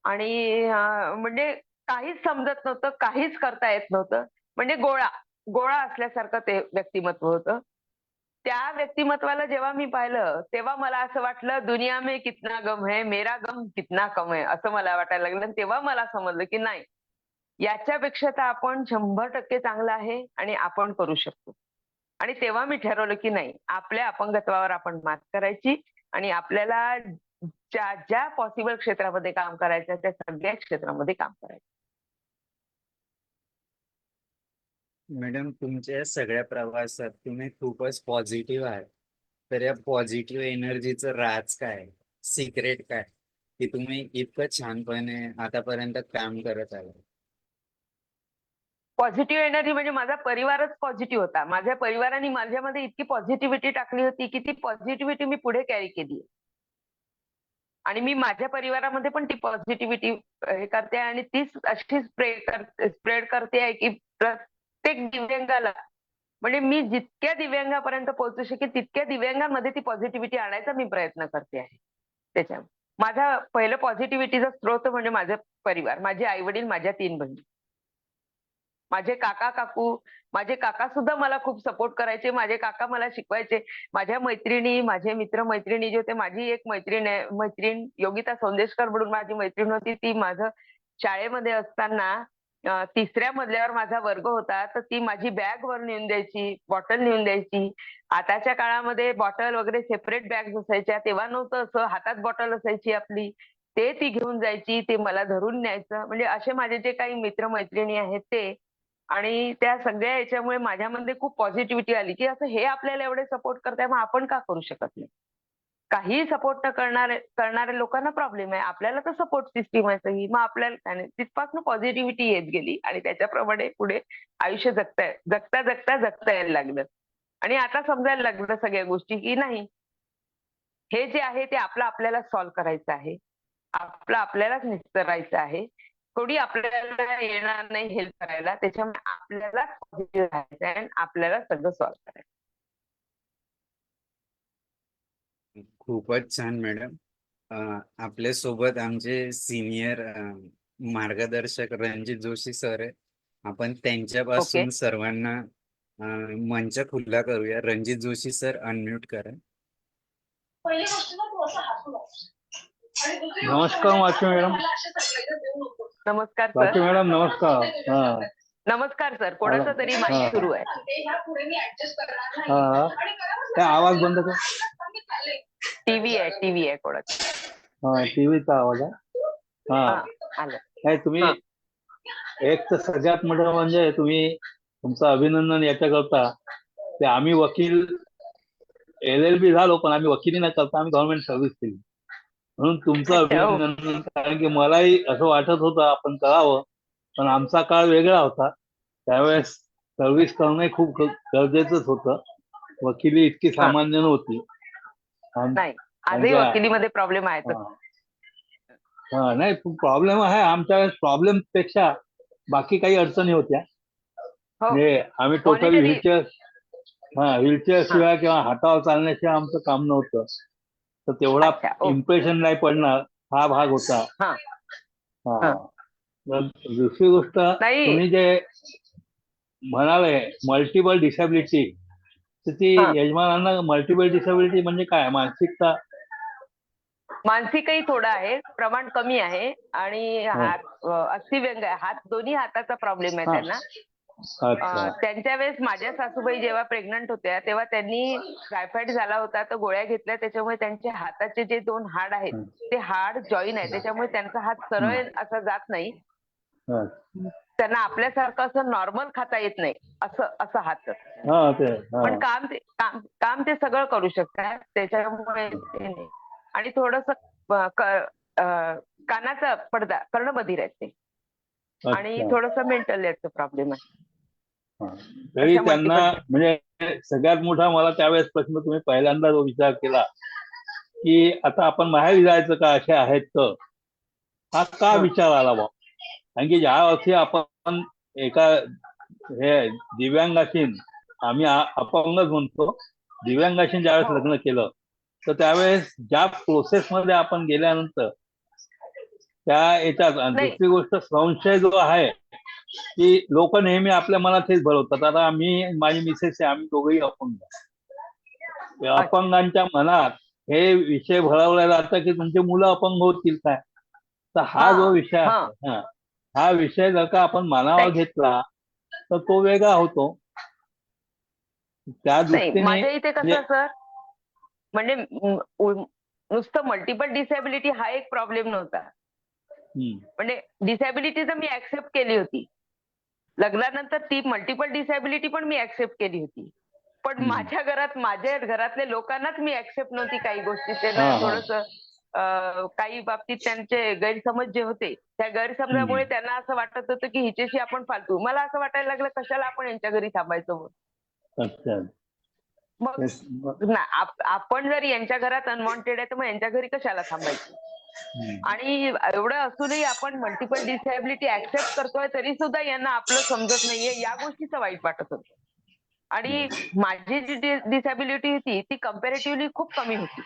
आणि म्हणजे काहीच समजत नव्हतं, काहीच करता येत नव्हतं. म्हणजे गोळा असल्यासारखं ते व्यक्तिमत्व होतं. त्या व्यक्तिमत्वाला जेव्हा मी पाहिलं तेव्हा मला असं वाटलं दुनिया में कितना गम है मेरा गम कितना कम है असं मला वाटायला लागलं. आणि तेव्हा मला समजलं की नाही, याच्यापेक्षा तर आपण 100% चांगलं आहे आणि आपण करू शकतो. आणि तेव्हा मी ठरवलं की नाही, आपल्या अपंगत्वावर आपण मात करायची आणि आपल्याला ज्या ज्या पॉसिबल क्षेत्रामध्ये काम करायचं त्या सगळ्या क्षेत्रामध्ये काम करायचं. मॅडम, तुमच्या या सगळ्या प्रवासात तुम्ही खूपच पॉझिटिव्ह आहात. तर या पॉझिटिव्ह एनर्जीचं राज काय, सिक्रेट काय, की तुम्ही इतकं छानपणे आतापर्यंत काम करत आलात? पॉझिटिव्ह एनर्जी म्हणजे माझा परिवारच पॉझिटिव्ह होता. माझ्या परिवाराने माझ्यामध्ये इतकी पॉझिटिव्हिटी टाकली होती की ती पॉझिटिव्हिटी मी पुढे कॅरी केली. आणि मी माझ्या परिवारामध्ये पण ती पॉझिटिव्हिटी हे करते आणि तीच अशी स्प्रेड करते आहे की प्रत्येक दिव्यांगाला, म्हणजे मी जितक्या दिव्यांगापर्यंत पोहोचू शकेल तितक्या दिव्यांगांमध्ये ती पॉझिटिव्हिटी आणायचा मी प्रयत्न करते आहे. त्याच्या माझा पहिलं पॉझिटिव्हिटीचा स्रोत म्हणजे माझा परिवार, माझे आई वडील, माझ्या 3 बहिणी, माझे काका काकू. माझे काका सुद्धा मला खूप सपोर्ट करायचे. माझे काका मला शिकवायचे. माझ्या मैत्रिणी, माझे मित्र मैत्रिणी जे होते, माझी एक मैत्रीण योगिता सौंदेशकर म्हणून माझी मैत्रीण होती. ती माझं शाळेमध्ये असताना 3ऱ्या मजल्यावर माझा वर्ग होता, तर ती माझी बॅग वर नेऊन द्यायची, बॉटल नेऊन द्यायची. आताच्या काळामध्ये बॉटल वगैरे सेपरेट बॅग्स असायच्या, तेव्हा नव्हतं असं. हातात बॉटल असायची आपली, ते ती घेऊन जायची, ते मला धरून न्यायचं. म्हणजे असे माझे जे काही मित्र मैत्रिणी आहेत ते. आणि त्या सगळ्या याच्यामुळे माझ्यामध्ये खूप पॉझिटिव्हिटी आली की असं हे आपल्याला एवढे सपोर्ट करताय, मग आपण का करू शकत नाही? काहीही सपोर्ट न करणाऱ्या लोकांना प्रॉब्लेम आहे. आपल्याला तर सपोर्ट सिस्टीम आहे सगळी. मग आपल्याला तिथपासून पॉझिटिव्हिटी येत गेली आणि त्याच्याप्रमाणे पुढे आयुष्य जगता यायला लागलं. आणि आता समजायला लागलं सगळ्या गोष्टी की नाही, हे जे आहे ते आपल्याला सॉल्व्ह करायचं आहे. आपल्यालाच निस्तरायचं आहे. कोणी आपल्याला येणार नाही हेल्प करायला. त्याच्यामुळे आपल्याला पॉझिटिव्ह राहायचं आहे आणि आपल्याला सगळं सॉल्व्ह करायचं. खूपच छान मॅडम. आपल्या सोबत आमचे सिनियर मार्गदर्शक रणजित जोशी सर आहे. आपण ओके. त्यांच्यापासून सर्वांना मंच खुला करूया. रणजित जोशी सर, अनम्यूट करा. पहिली गोष्ट ना तू असं हसू नकोस. आणि दुसरी गोष्ट नमस्कार म्हणजे मावशी मॅडम. मला असे सरप्राईज देऊ नकोस. नमस्कार बाकी सर. मॅडम नमस्कार. हा नमस्कार सर. कोणाचा तरी माईक हा. सुरू आहे. ते ह्यापुढे मी ऍडजस्ट करणार नाही. हा आणि करावंच काय लागेल. आवाज बंद कर. चाललंय. टीव्ही आहे कोणाचा. हा टीव्हीचा आवाज आहे. हा आलं. नाही तुम्ही हा. एक तर सगळ्यात मोठं म्हणजे तुम्ही तुमचं अभिनंदन याच्याकरता ते आम्ही वकील LLB झालो पण आम्ही वकिली न करता आम्ही गव्हर्नमेंट सर्व्हिस केली म्हणून तुमचं अच्छा, हो. अभिनंदन. कारण की मलाही असं वाटत होतं आपण करावं पण आमचा काळ वेगळा होता. त्यावेळेस सर्व्हिस करणं खूप गरजेचंच होतं. वकिली इतकी सामान्य नव्हती. नाही, आजही वकिलीमध्ये प्रॉब्लेम आहे. हा नाही प्रॉब्लेम आहे. आमच्या वेळेस प्रॉब्लेम पेक्षा बाकी काही अडचणी होत्या. हो. म्हणजे आम्ही टोटली Monetary- व्हीलचेअर शिवाय किंवा हातावर चालण्याशिवाय आमचं काम नव्हतं. तर तेवढा अच्छा, ओ. इम्प्रेशन नाही पडणार हा भाग होता. हा. हा तर दुसरी गोष्ट नाही. तुम्ही जे म्हणाले मल्टिपल डिसॅबिलिटी, तर ती हा. यजमानांना मल्टिपल डिसॅबिलिटी म्हणजे काय, मानसिकता? मानसिकही थोडं आहे, प्रमाण कमी आहे आणि अस्थिव्यंग आहे. दोन्ही हाताचा प्रॉब्लेम आहे हा. त्यांना. अच्छा. त्यांच्या वेळेस माझ्या सासूबाई जेव्हा प्रेग्नंट होत्या तेव्हा त्यांनी टायफॉइड झाला होता तर गोळ्या घेतल्या. त्याच्यामुळे त्यांचे हाताचे जे 2 हाड आहेत ते हाड जॉईन आहे. त्याच्यामुळे त्यांचा हात सरळ असा जात नाही. हा. त्यांना आपल्यासारखं असं नॉर्मल खाता येत नाही असं हात. हा ते पण काम ते सगळं करू शकतात. त्याच्यामुळे ते नाही. आणि थोडस कानाचा पडदा कर्णबधीर आहे ते. आणि थोडस मेंटल याचा प्रॉब्लेम आहे. तरी अशा त्यांना multiple- म्हणजे सगळ्यात मोठा मला त्यावेळेस प्रश्न तुम्ही पहिल्यांदा जो विचार केला की आता आपण माहेरी जायचं का असे आहेत तर हा का विचार आला बा. कारण की ज्या अर्थी आपण एका हे दिव्यांगाशी, आम्ही अपंगच म्हणतो, दिव्यांगाशी ज्यावेळेस हो. लग्न केलं तर त्यावेळेस ज्या प्रोसेसमध्ये आपण गेल्यानंतर त्या याच्यात. आणि दुसरी गोष्ट संशय जो आहे की लोक नेहमी आपल्या मनात हेच भरवतात. आता माझी मिसेस आहे, आम्ही दोघंही अपंग. अपंगांच्या मनात हे विषय भरवला जातं की तुमची मुलं अपंग होतील काय, तर हा जो विषय आहे हा विषय जर का आपण मनावर घेतला तर तो वेगळा होतो. त्या नाही, दृष्टीने माझ्या इथे कसं सर, म्हणजे नुसतं मल्टिपल डिसॅबिलिटी हा एक प्रॉब्लेम नव्हता. म्हणजे डिसॅबिलिटी तर मी ऍक्सेप्ट केली होती. लग्नानंतर ती मल्टिपल डिसॅबिलिटी पण मी ऍक्सेप्ट केली होती. पण माझ्या घरातल्या लोकांनाच मी ऍक्सेप्ट नव्हती काही गोष्टी. त्यांना थोडंसं काही बाबतीत त्यांचे गैरसमज जे होते त्या गैरसमजामुळे त्यांना असं वाटत होतं की हिच्याशी आपण फालतू. मला असं वाटायला लागलं कशाला आपण यांच्या घरी थांबायचं म्हणून. अच्छा. मग आपण जर यांच्या घरात अनवॉन्टेड आहे तर मग यांच्या घरी कशाला थांबायचं. आणि एवढं असूनही आपण मल्टिपल डिसॅबिलिटी ऍक्सेप्ट करतोय तरी सुद्धा यांना आपलं समजत नाहीये, या गोष्टीचं वाईट वाटत होतं. आणि माझी जी डिसॅबिलिटी होती ती कम्पॅरेटिव्हली खूप कमी होती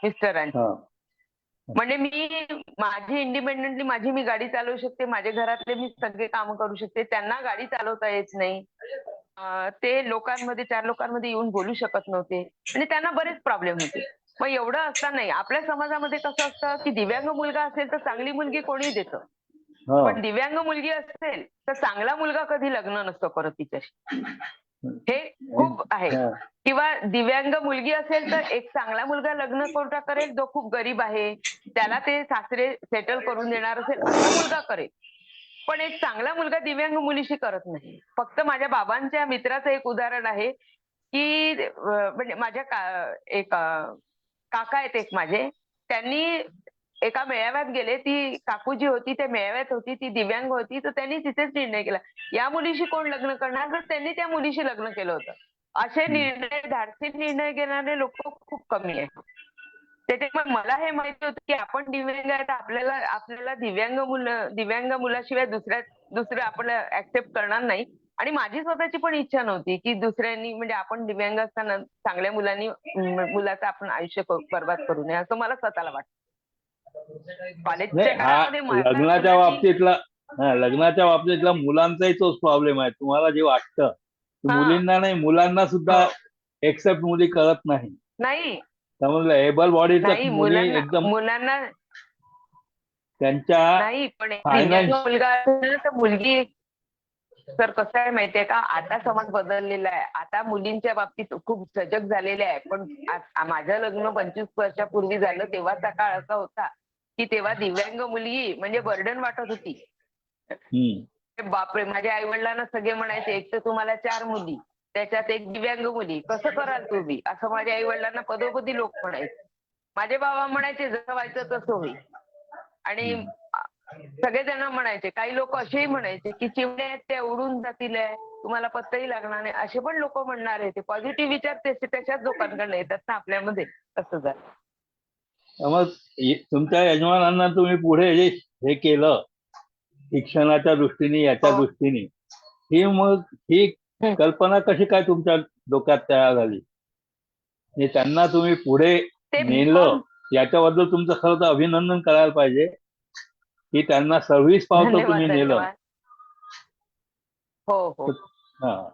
मिस्टरांची. म्हणजे माझी इंडिपेंडेंटली मी गाडी चालवू शकते, माझ्या घरातले मी सगळे काम करू शकते, त्यांना गाडी चालवता येत नाही. ते लोकांमध्ये 4 लोकांमध्ये येऊन बोलू शकत नव्हते आणि त्यांना बरेच प्रॉब्लेम होते. मग एवढं असतानाही आपल्या समाजामध्ये कसं असतं की दिव्यांग मुलगा असेल तर चांगली मुलगी कोणी देतं, पण दिव्यांग मुलगी असेल तर चांगला मुलगा कधी लग्न नसतो करत तिच्याशी. हे खूप आहे. किंवा दिव्यांग मुलगी असेल तर एक चांगला मुलगा लग्न कोणता करेल जो खूप गरीब आहे, त्याला ते सासरे सेटल करून देणार असेल असा मुलगा करेल. पण एक चांगला मुलगा दिव्यांग मुलीशी करत नाही. फक्त माझ्या बाबांच्या मित्राचं एक उदाहरण आहे की म्हणजे माझ्या एक काका आहेत एक माझे, त्यांनी एका मेळाव्यात गेले, ती काकू जी होती त्या मेळाव्यात होती, ती दिव्यांग होती, तर त्यांनी तिथेच निर्णय केला या मुलीशी कोण लग्न करणार, तर त्यांनी त्या मुलीशी लग्न केलं होतं. असे धाडसी निर्णय घेणारे लोक खूप कमी आहेत. त्याच्यामुळे मला हे माहिती होतं की आपण दिव्यांग आहे तर आपल्याला दिव्यांग मुलाशिवाय दुसरं आपण ऍक्सेप्ट करणार नाही. आणि माझी स्वतःची पण इच्छा नव्हती की दुसऱ्यांनी म्हणजे आपण दिव्यांग असताना चांगल्या मुलाचं आपण आयुष्य बर्बाद करू नये असं मला स्वतःला वाटतं. कॉलेजच्या काळामध्ये लग्नाच्या बाबतीतला मुलांचाही तोच प्रॉब्लेम आहे. तुम्हाला जे वाटतं मुलींना नाही, मुलांना सुद्धा एक्सेप्ट मुली करत नाही. समजलं, एबल बॉडीचं मुली एकदम मुलांना त्यांच्या नाही, पण मुलगा असेल तर मुलगी. तर कसं आहे माहितीये का, आता समाज बदललेला आहे. आता मुलींच्या बाबतीत खूप सजग झालेले आहे. पण माझं लग्न 25 वर्षापूर्वी झालं तेव्हाचा काळ असा होता की तेव्हा दिव्यांग मुलगी म्हणजे बर्डन वाटत होती. बापरे, माझ्या आई वडिलांना सगळे म्हणायचे एक तर तुम्हाला 4 मुली, त्याच्यात एक दिव्यांग मुली, कसं कराल तुम्ही, असं माझ्या आई वडिलांना पदोपदी लोक म्हणायचे. माझे बाबा म्हणायचे जसं व्हायचं तसं होईल. आणि सगळेजण म्हणायचे, काही लोक असेही म्हणायचे की चिमण्या आहेत त्या उडून जातील, तुम्हाला पत्ताही लागणार नाही, असे पण लोक म्हणणार आहे. ते पॉझिटिव्ह विचार त्याच्याच लोकांकडे येतात ना आपल्यामध्ये. असं झालं. मग तुमच्या यजमानांना तुम्ही पुढे हे केलं शिक्षणाच्या दृष्टीने, याच्या दृष्टीने, ही कल्पना कशी काय तुमच्या डोक्यात तयार झाली, हे त्यांना तुम्ही पुढे नेलं, याच्याबद्दल तुमचं खरं तर अभिनंदन करायला पाहिजे की त्यांना सर्व्हिस पावतं तुम्ही नेलं. हो.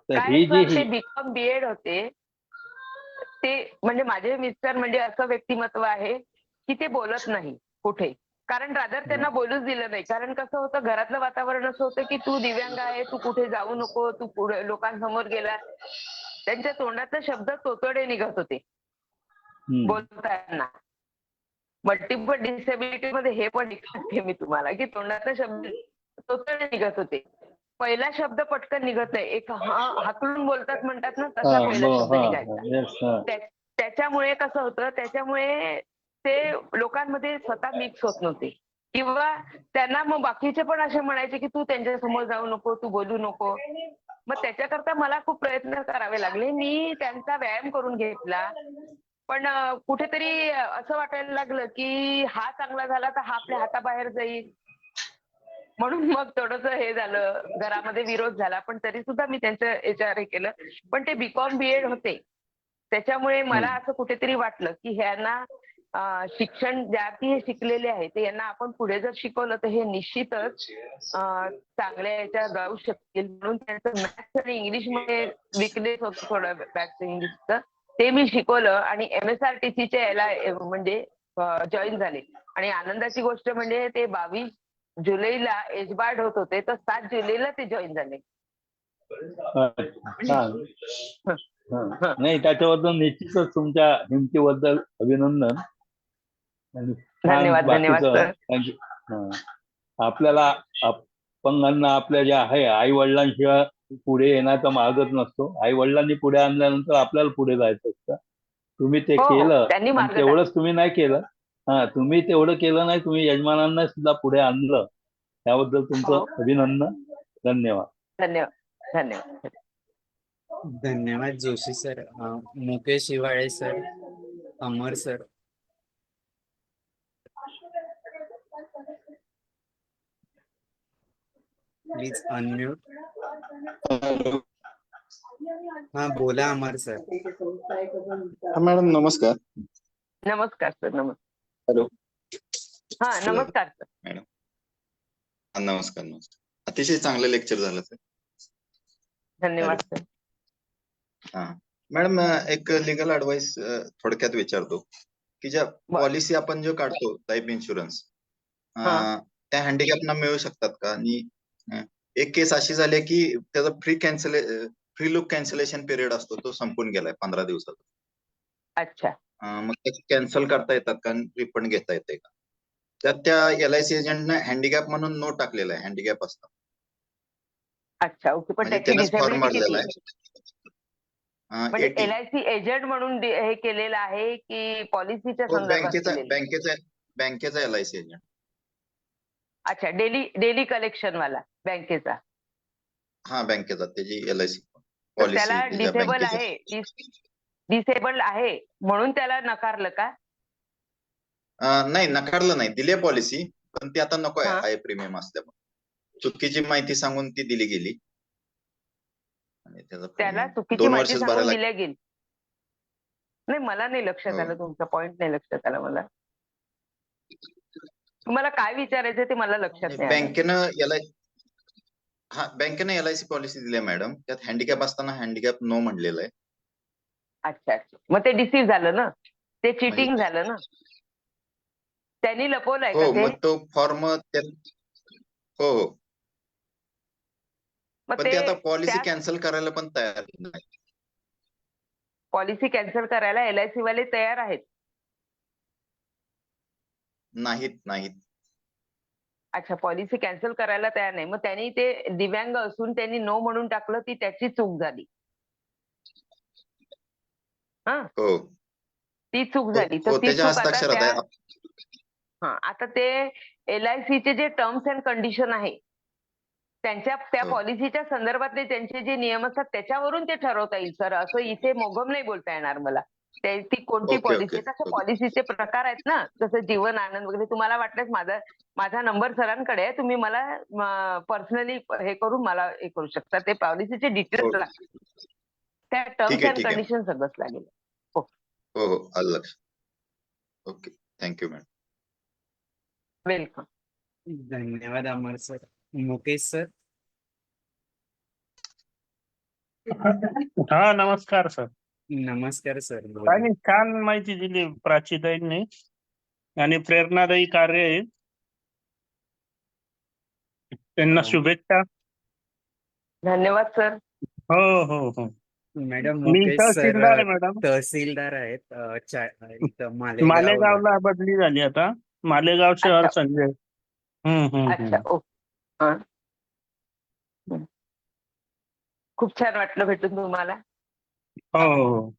तर ही जी बीकॉम बीएड होते ते, म्हणजे माझे मिस्टर म्हणजे असं व्यक्तिमत्व आहे की ते बोलत नाही कुठे, कारण रादर त्यांना बोलूच दिलं नाही. कारण कसं होतं, घरातलं वातावरण असं होतं की तू दिव्यांग आहे, तू कुठे जाऊ नको, तू पुढे लोकांसमोर गेला. त्यांच्या तोंडातले शब्द तोतडे निघत होते बोलताना. मल्टिपल डिसेबिलिटी मध्ये हे पण सांगते मी तुम्हाला की तोंडातले शब्द तोतडे निघत होते. पहिला शब्द पटकन निघत नाही, एक हाकलून बोलतात म्हणतात ना, तसा पहिला शब्द निघायचा. त्याच्यामुळे कसं होतं, त्याच्यामुळे ते लोकांमध्ये स्वतः मिक्स होत नव्हते. किंवा त्यांना मग बाकीचे पण असे म्हणायचे की तू त्यांच्या समोर जाऊ नको, तू बोलू नको. मग त्याच्याकरता मला खूप प्रयत्न करावे लागले. मी त्यांचा व्यायाम करून घेतला, पण कुठेतरी असं वाटायला लागलं की हा चांगला झाला तर हा आपल्या हाताबाहेर जाईल, म्हणून मग थोडंसं हे झालं, घरामध्ये विरोध झाला. पण तरी सुद्धा मी त्यांचं याच्यावर हे केलं. पण ते बीकॉम बीएड होते, त्याच्यामुळे मला असं कुठेतरी वाटलं की ह्यांना शिक्षण ज्याती हे शिकलेले आहे ते यांना आपण पुढे जर शिकवलं तर हे निश्चितच चांगल्या याच्यात जाऊ शकतील. म्हणून त्यांचं मॅथ्स आणि इंग्लिशमध्ये विकनेस होतं थोडं, मॅथ्स इंग्लिशचं. ते मी शिकवलं आणि MSRTCच्या याला म्हणजे जॉईन झाले. आणि आनंदाची गोष्ट म्हणजे ते 22 जुलैला एजबार्ड होत होते, तर 7 जुलैला ते जॉईन झाले. छान. हा. नाही, त्याच्याबद्दल निश्चितच तुमच्या हिमतीबद्दल अभिनंदन. आणि छान धन्यवाद बाकीचं सर. आपल्याला अपंगांना आपल्या ज्या आहे आई वडिलांशिवाय पुढे येण्याचा मार्गच नसतो. आई वडिलांनी पुढे आणल्यानंतर आपल्याला पुढे जायचं असतं. तुम्ही ते हो, हो. केलं, त्यांनी पण मार्ग तेवढंच तुम्ही नाही केलं. तुम्ही तेवढं केलं नाही, तुम्ही यजमानांना सुद्धा पुढे आणलं. त्याबद्दल हो. तुमचं अभिनंदन. धन्यवाद. धन्यवाद. धन्यवाद. धन्यवाद Joshi sir. Mukesh Hiwale sir, Amar sir. Please unmute. हा, बोला अमर सर. मॅडम नमस्कार. नमस्कार सर. नमस्कार. हॅलो. हा, नमस्कार सर. मॅडम नमस्कार. अतिशय चांगलं लेक्चर झालं सर. धन्यवाद सर. हा मॅडम, एक लिगल ऍडवाइस थोडक्यात विचारतो की ज्या पॉलिसी आपण जो काढतो लाईफ इन्शुरन्स, त्या हँडिकॅपना मिळू शकतात का? आणि एक केस अशी झाली की त्याचा फ्री लुक कॅन्सलेशन पिरियड असतो, तो संपून गेलाय 15 दिवसात. अच्छा. मग ते कॅन्सल करता येतात का? रिफंड घेता येते का? त्यात त्या LIC एजंटने हँडिकॅप म्हणून नो टाकलेला आहे. हँडिकॅप असतं अच्छा. ओके. पण म्हणजे त्याची त्यानेच फॉर्म डिसेबिलिटी भरलेला किती आहे? आहे. म्हणजे 80. LIC एजंट म्हणून हे केलेलं आहे की पॉलिसीच्या संदर्भात केलेलं आहे? बँकेचा LIC एजंट. अच्छा. डेली कलेक्शन वाला बँकेचा. हा, बँकेचा त्याची LIC तर त्याला पॉलिसी डिसेबल बँकेची. आहे, डिसेबल आहे म्हणून त्याला नकारलं का? नाही, नकारलं नाही, दिली पॉलिसी, पण ती आता नको आहे हा. हाय प्रीमियम असल्यामुळे. चुकीची माहिती सांगून ती दिली गेली आणि त्याचा त्याला premium चुकीची 2 माहिती वर्षच सांगून भरायला दिल्या गेली. नाही, मला नाही लक्षात हो. आलं, तुमचा पॉइंट नाही लक्षात आला मला. तुम्हाला काय विचारायचं ते मला लक्षात नाही आलं. बँकेनं LIC पॉलिसी दिली आहे मॅडम. त्यात हँडिकॅप असताना हँडिकॅप नो म्हणलेलं आहे. अच्छा. मग ते डिसीव झालं ना, ते चिटिंग म्हणजे झालं ना. त्यांनी लपवलंय का हो, ते? मग तो फॉर्म हो, मग पण ते आता पॉलिसी त्या कॅन्सल करायला पण तयार नाही. पॉलिसी कॅन्सल करायला LIC वाले तयार आहेत? नाहीत. अच्छा. पॉलिसी कॅन्सल करायला तयार नाही. मग त्यांनी ते दिव्यांग असून त्यांनी नो म्हणून टाकलं, ती त्याची चूक झाली. हो, ती चूक झाली. तर ती त्याच्या चूक आता हस्ताक्षरात आहे. आता ते LICचे जे टर्म्स अँड कंडिशन आहे, त्या हो. पॉलिसीच्या संदर्भातले त्यांचे जे नियम असतात त्याच्यावरून ते ठरवता येईल सर. असं इथे मोघम नाही बोलता येणार मला. ती कोणती ओके. पॉलिसी, तसं पॉलिसीचे प्रकार आहेत ना, जसं जीवन आनंद वगैरे. तुम्हाला वाटल्यास माझा नंबर सरांकडे आहे, तुम्ही मला पर्सनली हे करून मला हे करू शकता. ते पॉलिसीचे डिटेल्स हो. लागतील, त्या टर्म्स अँड ठीक आहे. कंडिशन सगळंच लागेल. हो, आलं लक्षात. Okay, thank you madam. वेलकम. धन्यवाद अमर सर. मुकेश सर. हा, नमस्कार सर. नमस्कार सर. काय बोला. नाही, छान माहिती दिली प्राचीताईंनी आणि प्रेरणादायी कार्य आहे. त्यांना शुभेच्छा. धन्यवाद सर. मॅडम मी मुकेश तहसीलदार सर आहे मॅडम. तहसीलदार आहेत इथं मालेगावला. मालेगावला बदली झाली आता. मालेगाव शहर अच्छा. संजय. अच्छा. ओके. खूप छान वाटलं भेटून तुम्हाला. हो.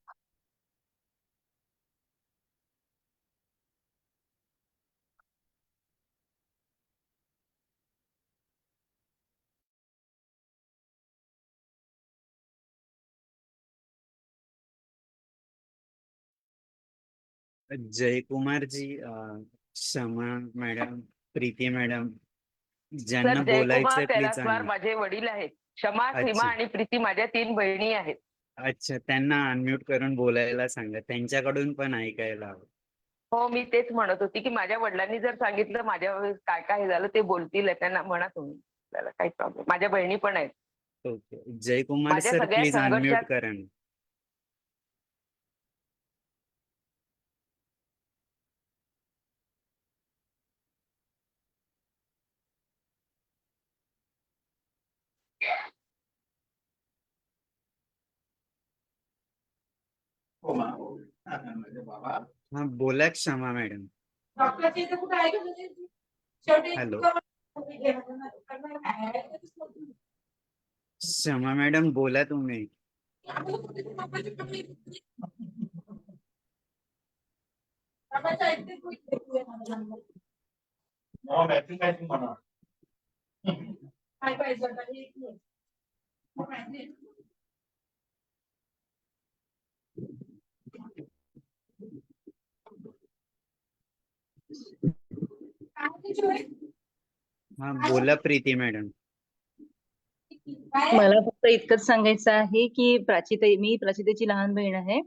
जयकुमारजी, क्षमा मॅडम, प्रीती मॅडम, सर, ज्यांना जयकुमार बोलायचंय प्लीज. कैलासवार माझे वडील आहेत. क्षमा, सीमा अच्छा. आणि प्रीती माझ्या 3 बहिणी आहेत. अच्छा, त्यांना अनम्यूट करून बोलायला सांगा, त्यांच्याकडून पण ऐकायला हवं. हो, मी तेच म्हणत होती की माझ्या वडिलांनी जर सांगितलं माझ्या वेळेस काय काय झालं ते बोलतील, त्यांना म्हणा तुम्ही. त्याला काही प्रॉब्लेम. माझ्या बहिणी पण आहेत. ओके. जयकुमार माझ्या सर सगळ्या प्लीज अनम्यूट संघर्षात करा. हा बोला क्षमा मॅडम. हॅलो क्षमा मॅडम बोला तुम्ही. हा बोला प्रीती मॅडम. मला फक्त इतकंच सांगायचं आहे की मी प्राचीताईची लहान बहीण आहे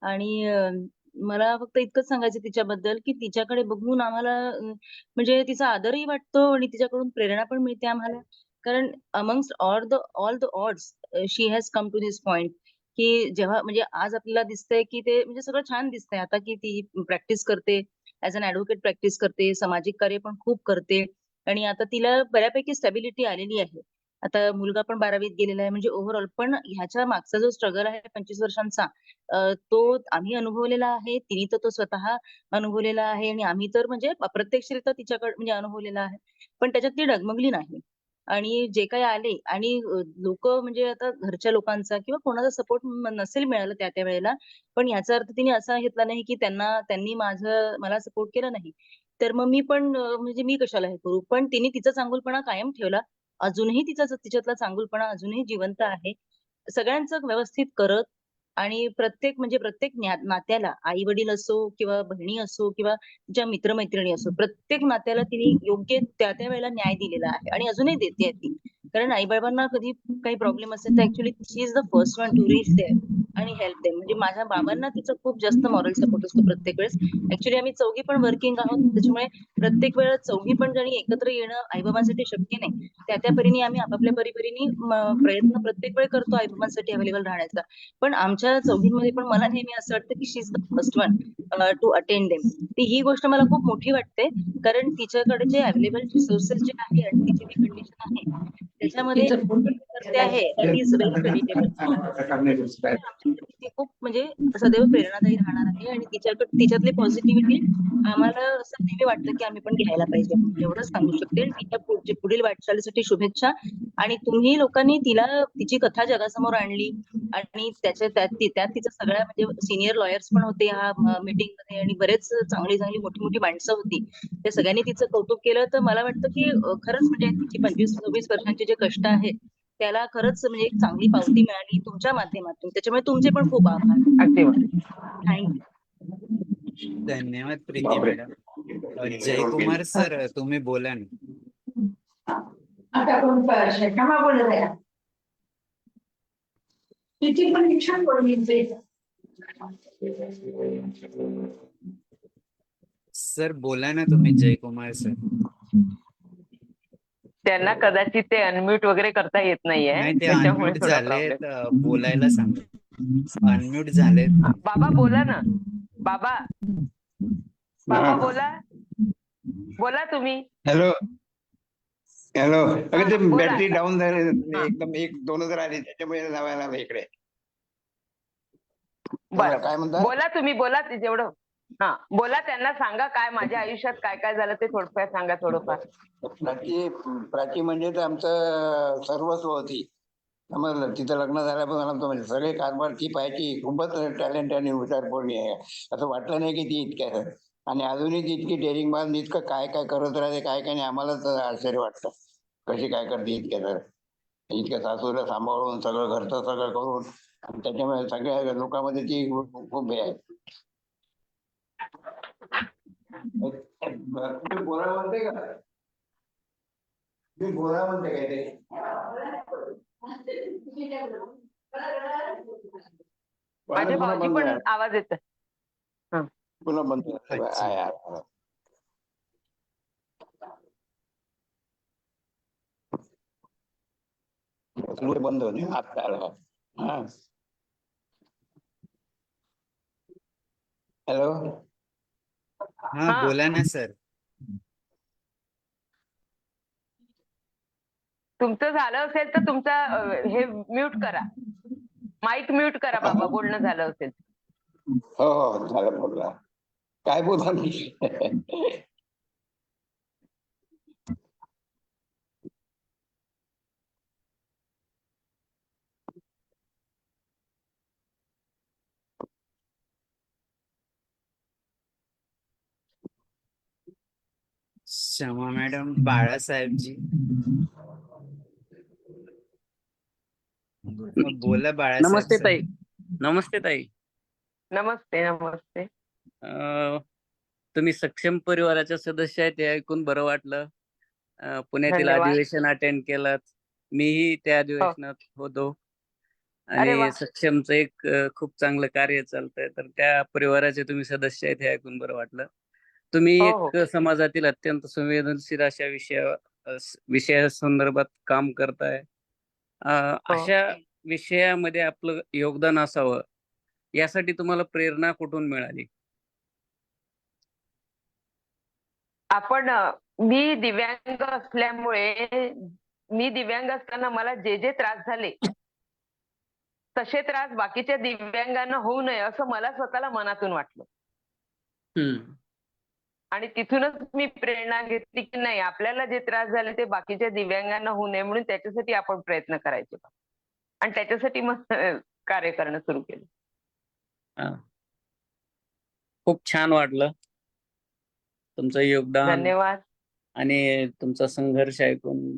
आणि मला फक्त इतकंच सांगायचं तिच्याबद्दल की तिच्याकडे बघून आम्हाला म्हणजे तिचा आदरही वाटतो आणि तिच्याकडून प्रेरणा पण मिळते आम्हाला. कारण amongst all the odds she has come to this point की जेव्हा म्हणजे आज आपल्याला दिसतंय की ते म्हणजे सगळं छान दिसतंय आता की ती प्रॅक्टिस करते, ऍज अन ऍडव्होकेट प्रॅक्टिस करते, सामाजिक कार्य पण खूप करते आणि आता तिला बऱ्यापैकी स्टॅबिलिटी आलेली आहे. आता मुलगा पण 12वीत गेलेला आहे म्हणजे ओव्हरऑल. पण ह्याच्या मागचा जो स्ट्रगल आहे 25 वर्षांचा तो आम्ही अनुभवलेला आहे, तिने तर तो स्वतः अनुभवलेला आहे आणि आम्ही तर म्हणजे अप्रत्यक्षरित्या तिच्याकडे म्हणजे अनुभवलेला आहे. पण त्याच्यात ती डगमगली नाही आणि जे काही आले आणि लोक म्हणजे आता घरच्या लोकांचा किंवा कोणाचा सपोर्ट नसेल मिळालं त्या त्या वेळेला, पण याचा अर्थ तिने असा घेतला नाही की त्यांनी मला सपोर्ट केला नाही तर मग मी पण म्हणजे मी कशाला हे करू. पण तिने तिचा चांगुलपणा कायम ठेवला. अजूनही तिच्यातला चांगुलपणा अजूनही जिवंत आहे. सगळ्यांचं व्यवस्थित करत आणि प्रत्येक नात्याला आई वडील असो किंवा बहिणी असो किंवा ज्या मित्रमैत्रिणी असो प्रत्येक नात्याला तिने योग्य त्या त्या वेळेला न्याय दिलेला आहे आणि अजूनही देते ती. कारण आई बाबांना कधी काही प्रॉब्लेम असेल तर actually she is the first one to reach there आणि हेल्प देम. म्हणजे माझ्या बाबांना तिचा खूप जास्त मॉरल सपोर्ट असतो प्रत्येक वेळेस. ऍक्च्युली आम्ही चौघी पण वर्किंग आहोत त्याच्यामुळे प्रत्येक वेळेस चौघी पण जणी एकत्र येणं आईबाबांसाठी शक्य नाही. त्या परीने आम्ही आपापल्या परीने प्रयत्न प्रत्येक वेळ करतो आईबाबांसाठी अवेलेबल राहण्याचा. पण आमच्या चौघींमध्ये पण मला नेहमी असं वाटतं की she is the first one to attend them. ही गोष्ट मला खूप मोठी वाटते कारण तिच्याकडे जे अवेलेबल रिसोर्सेस जे आहे आणि तिची जी कंडिशन आहे त्याच्यामध्ये करते आहे दॅट इज व्हेरी क्रेडिटेबल. ती खूप म्हणजे सदैव प्रेरणादायी राहणार आहे आणि तिच्यातली पॉझिटिव्हिटी आम्हाला असं नेहमी वाटतं की आम्ही पण घ्यायला पाहिजे. एवढंच सांगू शकते. तिच्या पुढील वाटचालीसाठी शुभेच्छा. आणि तुम्ही लोकांनी तिची कथा जगासमोर आणली आणि त्यात तिचं सगळ्या म्हणजे सिनियर लॉयर्स पण होते ह्या मीटिंग मध्ये आणि बरेच चांगली चांगली मोठी मोठी माणसं होती. त्या सगळ्यांनी तिचं कौतुक केलं तर मला वाटतं की खरंच म्हणजे तिची 25-26 वर्षांचे जे कष्ट आहेत त्याला खरंच म्हणजे एक चांगली पावती मिळाली तुमच्या माध्यमातून. त्याच्यामुळे तुमचे पण खूप आभार. अगदी थँक्यू. धन्यवाद प्रीती मॅडम. जयकुमार सर तुम्ही बोला ना. आता कोण क्षमा बोलत आहे तिची पण छान बोलली. सर बोला ना तुम्ही जयकुमार सर. त्यांना कदाचित ते अनम्यूट वगैरे करता येत नाहीये नाही ते त्याच्यामुळे अनम्यूट थोडा झालेत प्रॉब्लेम. बोलायला सांगा. अनम्यूट झालेत. बाबा बोला ना. बाबा बोला बोला तुम्ही. Hello hello. अगं ते बोला बॅटरी आता. डाऊन झाले हा. एकदम 1-2 आले त्याच्यामुळे लावायला आलं इकडे. बर काय म्हणता? बोला तुम्ही बोला ते जेवढं. हा बोला त्यांना सांगा काय माझ्या आयुष्यात काय काय झालं ते थोडंफार सांगा थोडंफार. प्राची म्हणजे तर आमचं सर्वस्व होती. समजलं. तिचं लग्न झाल्यापासून आमचं म्हणजे सगळे कारभार ती पाहायची. खूपच टॅलेंट आणि हुशारपणी आहे. असं वाटलं नाही की ती इतक्या आणि अजूनही ती इतकी डेअरिंग बाज इतकं काय काय करत राहते काय काय नाही आम्हालाच आश्चर्य वाटतं. कशी काय करते इतक्या सासूला सांभाळून सगळं घरचं सगळं करून त्याच्यामुळे सगळ्या लोकांमध्ये ती खूप हे आहे. तुम्ही बोला म्हणते का? तुम्ही बोला म्हणते काय ते? माझ्या भाऊजी पण आवाज येत. पुन्हा बंद बंद होते हात आला. हा हॅलो. हा बोला ना सर. तुमचं झालं असेल तर तुमचा हे म्यूट करा. माईक म्यूट करा बाबा बोलणं झालं असेल. हो हो झालं बोलला. काय बोला मी क्षमा मॅडम, बाळासाहेबजी. बोला बाळासाहेब नमस्ते सर. ताई. नमस्ते ताई. नमस्ते नमस्ते. तुम्ही सक्षम परिवाराच्या सदस्य आहेत हे ऐकून बरं वाटलं. पुण्यातील धन्यवाद. अधिवेशन अटेंड केलं. मीही त्या हो. अधिवेशनात होतो अरे वा. आणि सक्षमचं एक खूप चांगलं कार्य चालतंय, तर त्या परिवाराचे तुम्ही सदस्य आहेत हे ऐकून बरं वाटलं. तुम्ही हो हो. एक समाजातील अत्यंत संवेदनशील अशा विषयासंदर्भात काम करताय. हो. अशा विषयामध्ये आपलं योगदान असावं यासाठी तुम्हाला प्रेरणा कुठून मिळाली? मी दिव्यांग असल्यामुळे मी दिव्यांग असताना मला जे जे त्रास झाले तसे त्रास बाकीच्या दिव्यांगांना होऊ नये असं मला स्वतःला मनातून वाटलं. हम्म. आणि तिथूनच मी प्रेरणा घेतली की नाही, आपल्याला जे त्रास झाले ते बाकीच्या दिव्यांगांना होऊ नये म्हणून त्याच्यासाठी आपण प्रयत्न करायचे. आणि त्याच्यासाठी मग कार्य करणं सुरू केलं. हा. खूप छान वाटलं तुमचं योगदान धन्यवाद. आणि तुमचा संघर्ष ऐकून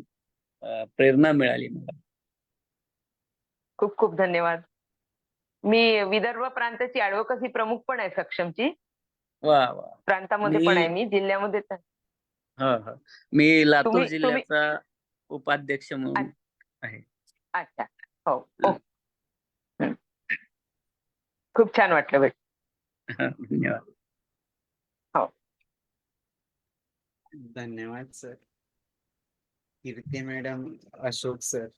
प्रेरणा मिळाली मला. खूप खूप धन्यवाद. मी विदर्भ प्रांताची ऍडव्होकसी प्रमुख पण आहे सक्षमची. वा वा. प्रांतामध्ये पण आहे मी, जिल्ह्यामध्ये तर. हा हा. मी लातूर तुम्ही जिल्ह्याचा उपाध्यक्ष म्हणून आहे. अच्छा. हो हो. खूप छान वाटलं भेट. धन्यवाद. हो. धन्यवाद सर. कीर्ती मॅडम, अशोक सर.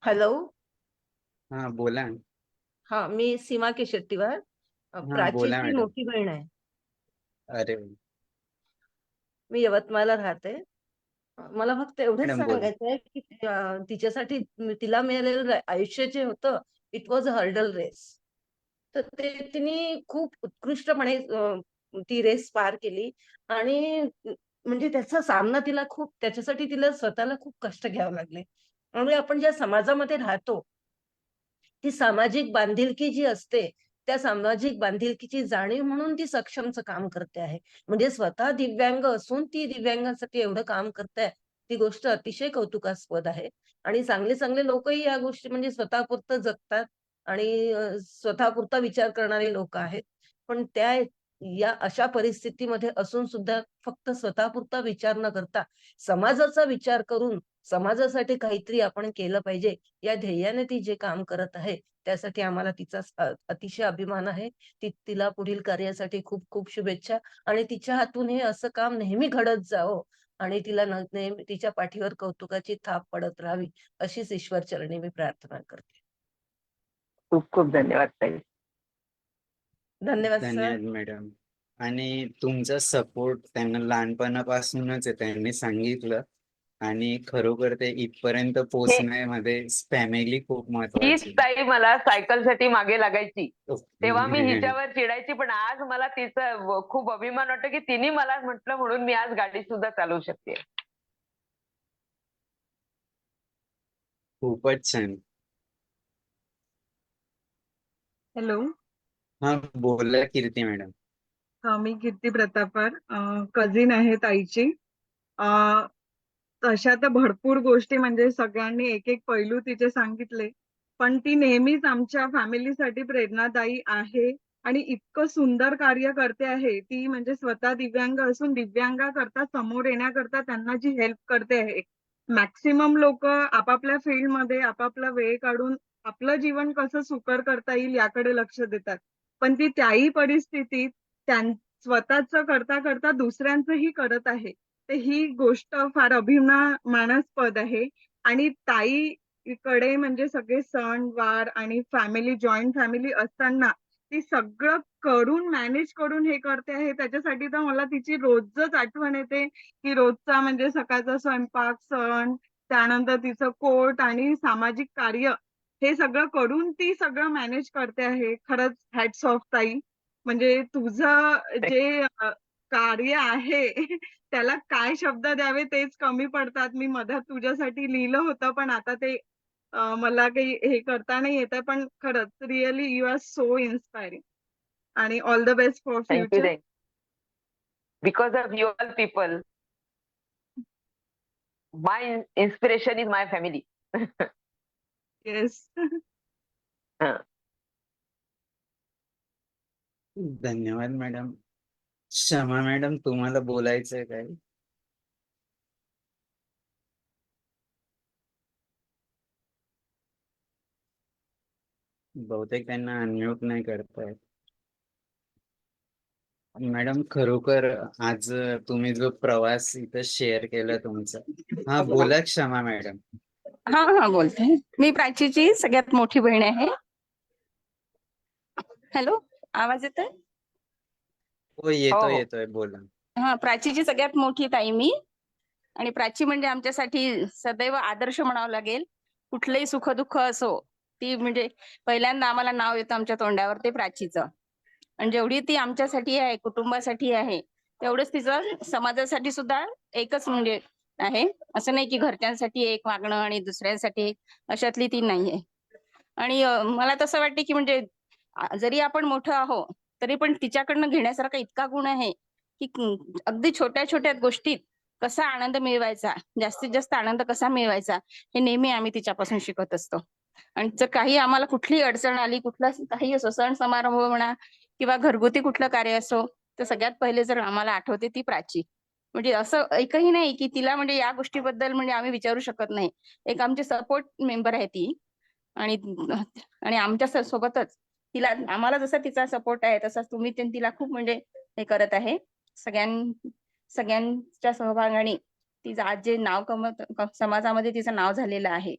हॅलो. हा बोला. हा, मी सीमा केशेट्टीवार, बोला प्राचीची मॅडम. मोठी बहीण आहे. अरे मी यवतमाळला राहते. मला फक्त एवढंच मॅडम बोला. सांगायचं आहे की तिच्यासाठी तिला मिळालेलं आयुष्य जे होतं, it was a hurdle race. तर ते तिने खूप उत्कृष्टपणे ती रेस पार केली. आणि म्हणजे त्याचा सामना तिला त्याच्यासाठी तिला स्वतःला खूप कष्ट घ्यावे लागले. आणि आपण ज्या समाजामध्ये राहतो, ती सामाजिक बांधिलकी जी असते, त्या सामाजिक बांधिलकीची जाणीव म्हणून ती सक्षमचं काम करते आहे. म्हणजे स्वतः दिव्यांग असून ती दिव्यांगांसाठी एवढं काम करते, ती गोष्ट अतिशय कौतुकास्पद आहे. आणि चांगले चांगले लोकही या गोष्टी म्हणजे स्वतःपुरतं जगतात आणि स्वतःपुरता विचार करणारे लोक आहेत. पण या अशा परिस्थितीमध्ये असून सुद्धा फक्त स्वतःपुरता विचार न करता समाजाचा विचार करून समाजासाठी काहीतरी आपण केलं पाहिजे, या ध्येयाने ती जे काम करत आहे, त्यासाठी आम्हाला तिचा अतिशय अभिमान आहे. तिला पुढील कार्यासाठी खूप खूप शुभेच्छा. आणि तिच्या हातून हे असं काम नेहमी घडत जावं आणि तिला नेहमी तिच्या पाठीवर कौतुकाची थाप पडत राहावी, अशीच ईश्वर चरणी मी प्रार्थना करते. खूप खूप धन्यवाद ताई. धन्यवाद सर. धन्यवाद मॅडम. आणि तुमचा सपोर्ट त्यांना लहानपणापासूनच आहे, त्यांनी सांगितलं. आणि खरोखर ते इथपर्यंत पोहोचण्यामध्ये फॅमिली खूप हीच महत्वाची. ताई मला सायकलसाठी मागे लागायची. तेव्हा मी हिच्यावर चिडायची, पण आज मला तिचा खूप अभिमान वाटतो की तिने मला म्हटलं म्हणून मी आज गाडी सुद्धा चालवू शकते. खूपच छान. हॅलो. हा बोला कीर्ती मॅडम. हा, मी कीर्ती प्रतापर, कझिन आहे ताईची. तशा तर भरपूर गोष्टी म्हणजे सगळ्यांनी एक एक पैलू तिचे सांगितले, पण ती नेहमीच आमच्या फॅमिलीसाठी प्रेरणादायी आहे आणि इतकं सुंदर कार्य करते आहे ती. म्हणजे स्वतः दिव्यांग असून दिव्यांगाकरता समोर येण्याकरता त्यांना जी हेल्प करते आहे. मॅक्सिमम लोक आपापल्या फील्डमध्ये आपापला वेळ काढून आपलं जीवन कसं सुकर करता येईल याकडे लक्ष देतात, पण ती त्याही परिस्थितीत स्वतःच करता करता दुसऱ्यांचंही करत आहे. तर ही गोष्ट फार अभिमानास्पद आहे. आणि ताईकडे म्हणजे सगळे सण वार आणि फॅमिली, जॉईंट फॅमिली असताना ती सगळं करून मॅनेज करून हे करते आहे. त्याच्यासाठी तर मला तिची रोजच आठवण येते की रोजचा म्हणजे सकाळचा स्वयंपाक, सण, त्यानंतर तिचं कोर्ट आणि सामाजिक कार्य हे सगळं करून ती सगळं मॅनेज करते आहे. खरंच हॅट्स ऑफ ताई. म्हणजे तुझं जे कार्य आहे त्याला काय शब्द द्यावे तेच कमी पडतात. मी मधात तुझ्यासाठी लिहिलं होतं, पण आता ते मला काही हे करता नाही येत आहे. पण खरंच really you are so inspiring आणि all the best for thank you future. Because of you all people my inspiration is my family. Yes. धन्यवाद मॅडम. क्षमा मॅडम, तुम्हाला बोलायचंय काय? बहुतेक त्यांना अनम्यूट नाही करतायत. मॅडम, खरोखर आज तुम्ही जो प्रवास इथं शेअर केला तुमचा, हा बोला क्षमा मॅडम. हा हा बोलते. मी प्राचीची सगळ्यात मोठी बहीण आहे. हॅलो, आवाज येतोय? हो, येतोय बोला. हा, प्राचीची सगळ्यात मोठी ताई मी. आणि प्राची म्हणजे आमच्यासाठी सदैव आदर्श म्हणावं लागेल. कुठलंही सुखदुःख असो, ती म्हणजे पहिल्यांदा आम्हाला नाव येतं आमच्या तोंडावर ते प्राचीचं. आणि जेवढी ती आमच्यासाठी आहे, कुटुंबासाठी आहे, तेवढंच तिचं समाजासाठी सुद्धा एकच म्हणजे आहे. असं नाही की घरच्यांसाठी एक वागणं आणि दुसऱ्यांसाठी एक, अशातली ती नाहीये. आणि मला तसं वाटते की म्हणजे जरी आपण मोठं आहो तरी पण तिच्याकडनं घेण्यासारखा इतका गुण आहे की अगदी छोट्या छोट्या गोष्टीत कसा आनंद मिळवायचा, जास्तीत जास्त आनंद कसा मिळवायचा, हे नेहमी आम्ही तिच्यापासून शिकत असतो. आणि जर काही आम्हाला कुठली अडचण आली, कुठला काही असो, सण समारंभ म्हणा किंवा घरगुती कुठलं कार्य असो, तर सगळ्यात पहिले जर आम्हाला आठवते ती प्राची. म्हणजे असं एकही नाही की तिला म्हणजे या गोष्टीबद्दल म्हणजे आम्ही विचारू शकत नाही. एक आमची सपोर्ट मेंबर आहे ती. आणि आणि आमच्या सोबतच तिला, आम्हाला जसा तिचा सपोर्ट आहे तसा तुम्ही तिला खूप म्हणजे हे करत आहे. सगळ्यांच्या सहभागाने तिचं आज जे नाव समाजामध्ये तिचं नाव झालेलं आहे.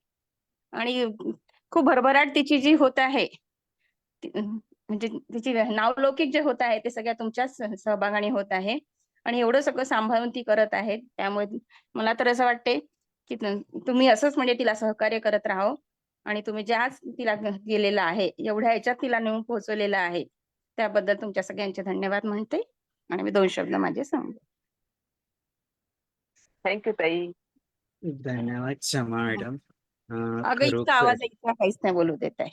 आणि खूप भरभराट तिची जी होत आहे, म्हणजे तिची नावलौकिक जे होत आहे ते सगळ्या तुमच्याच सहभागाने होत आहे. आणि एवढं सगळं सांभाळून ती करत आहे. त्यामुळे मला तर असं वाटते की तुम्ही असंच म्हणजे तिला सहकार्य करत राहा. आणि तुम्ही जे आज तिला गेलेलं आहे, एवढ्या ह्याच्यात तिला नेऊन पोहोचवलेलं आहे, त्याबद्दल तुमच्या सगळ्यांचे धन्यवाद म्हणते. आणि मी 2 शब्द माझे सांगते. थँक्यू ताई. धन्यवाद क्षमा मॅडम. अगं, इतका खरोखर आवाज इतका काहीच नाही बोलू देत आहे.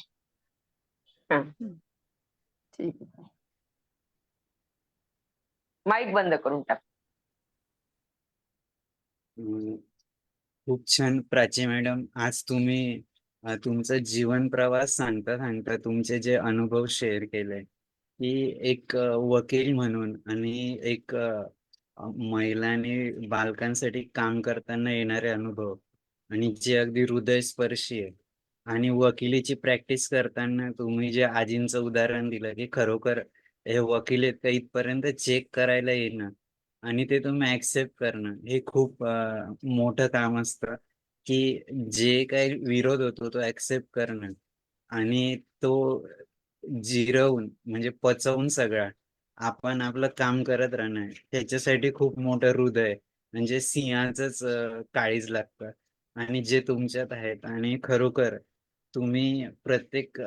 ठीक आहे. माईक बंद करून टाक. खूप छान प्राची मॅडम. आज तुम्ही तुमचा जीवन प्रवास सांगता सांगता तुमचे जे अनुभव शेअर केले, की एक वकील म्हणून आणि एक महिला आणि बालकांसाठी काम करताना येणारे अनुभव, आणि जे अगदी हृदयस्पर्शी आहे. आणि वकिलीची प्रॅक्टिस करताना तुम्ही जे आजींचं उदाहरण दिलं, की खरोखर हे वकील आहेत का इथपर्यंत चेक करायला येणं आणि ते तुम्ही ऍक्सेप्ट करणं, हे खूप मोठं काम असतं. की जे काही विरोध होतो तो ऍक्सेप्ट करणं आणि तो जिरवून म्हणजे पचवून सगळा आपण आपलं काम करत राहणं, त्याच्यासाठी खूप मोठं हृदय म्हणजे सिंहाचंच काळीज लागतं. आणि जे तुमच्यात आहेत. आणि खरोखर तुम्ही प्रत्येक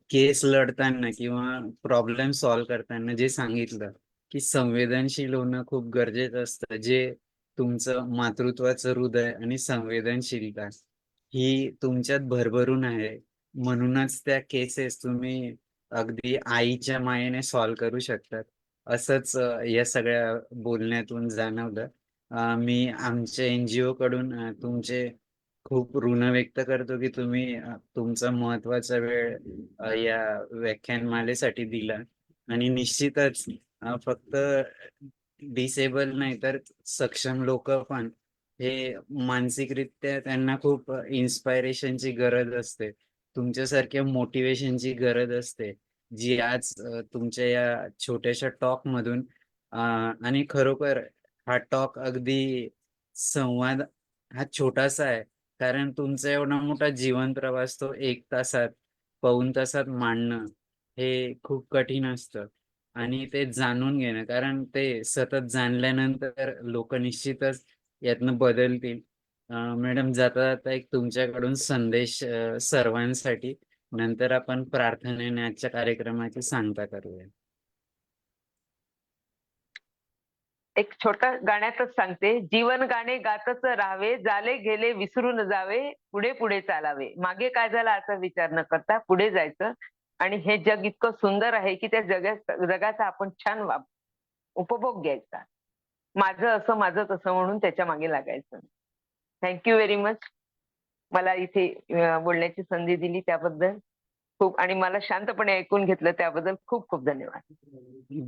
केस लढताना किंवा प्रॉब्लेम सॉल्व्ह करताना जे सांगितलं, की संवेदनशील होणं खूप गरजेचं असतं. जे तुमचं मातृत्वाचं हृदय आणि संवेदनशीलता ही तुमच्यात भरभरून आहे. म्हणूनच त्या केसेस तुम्ही अगदी आईच्या मायेने सॉल्व्ह करू शकतात. असंच या सगळ्या बोलण्यातून जाणवलं. मी आमच्या NGO कडून तुमचे खूप ऋण व्यक्त करतो, की तुम्ही तुमचा महत्त्वाचा वेळ या व्याख्यानमालेसाठी दिला. आणि निश्चितच फक्त डिसेबल नाही तर सक्षम लोक पण हे मानसिकरित्या त्यांना खूप इन्स्पायरेशनची गरज असते. तुमच्यासारख्या मोटिवेशनची गरज असते, जी आज तुमच्या या छोट्याशा टॉक मधून आणि खरोखर हा टॉक अगदी संवाद हा छोटासा आहे. कारण तुमचा एवढा मोठा जीवन प्रवास तो 1 तासात, पाऊण तासात मांडणं हे खूप कठीण असतं. आणि ते जाणून घेणं, कारण ते सतत जाणल्यानंतर लोक निश्चितच यातनं बदलतील. मॅडम जाता जाता एक तुमच्याकडून संदेश सर्वांसाठी, नंतर आपण प्रार्थनेने आजच्या कार्यक्रमाची सांगता करूया. एक छोटा गाण्यातच सांगते, जीवन गाणे गातच राहावे, झाले गेले विसरून जावे, पुढे पुढे चालावे, मागे काय झालं असा विचार न करता पुढे जायचं. आणि हे जग इतकं सुंदर आहे की त्या जगाचा आपण छान उपभोग घ्यायचा. माझं असं माझं तसं म्हणून त्याच्या मागे लागायचं. Thank you very much. मला इथे बोलण्याची संधी दिली त्याबद्दल खूप, आणि मला शांतपणे ऐकून घेतलं त्याबद्दल खूप खूप धन्यवाद.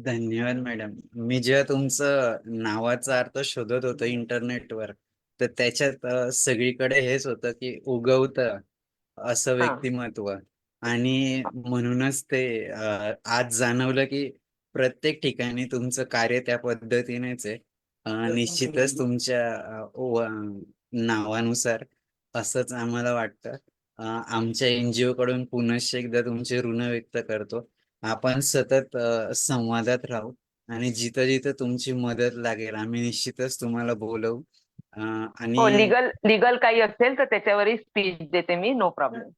धन्यवाद मॅडम. मी जेव्हा तुमचं नावाचा अर्थ शोधत होतो इंटरनेटवर, तर त्याच्यात सगळीकडे हेच होतं की उगवतं असं हा. व्यक्तिमत्व. आणि म्हणूनच ते आज जाणवलं की प्रत्येक ठिकाणी तुमचं कार्य त्या पद्धतीनेच आहे. निश्चितच तुमच्या नावानुसार असंच आम्हाला वाटतं. आमच्या NGO कडून पुनश्च एकदा तुमचे ऋण व्यक्त करतो. आपण सतत संवादात राहू आणि जिथं-जिथं तुमची मदत लागेल आम्ही निश्चितच तुम्हाला बोलवू. हो, आणि लीगल काही असेल तर त्याच्यावरही स्पीच देते मी, नो प्रॉब्लेम.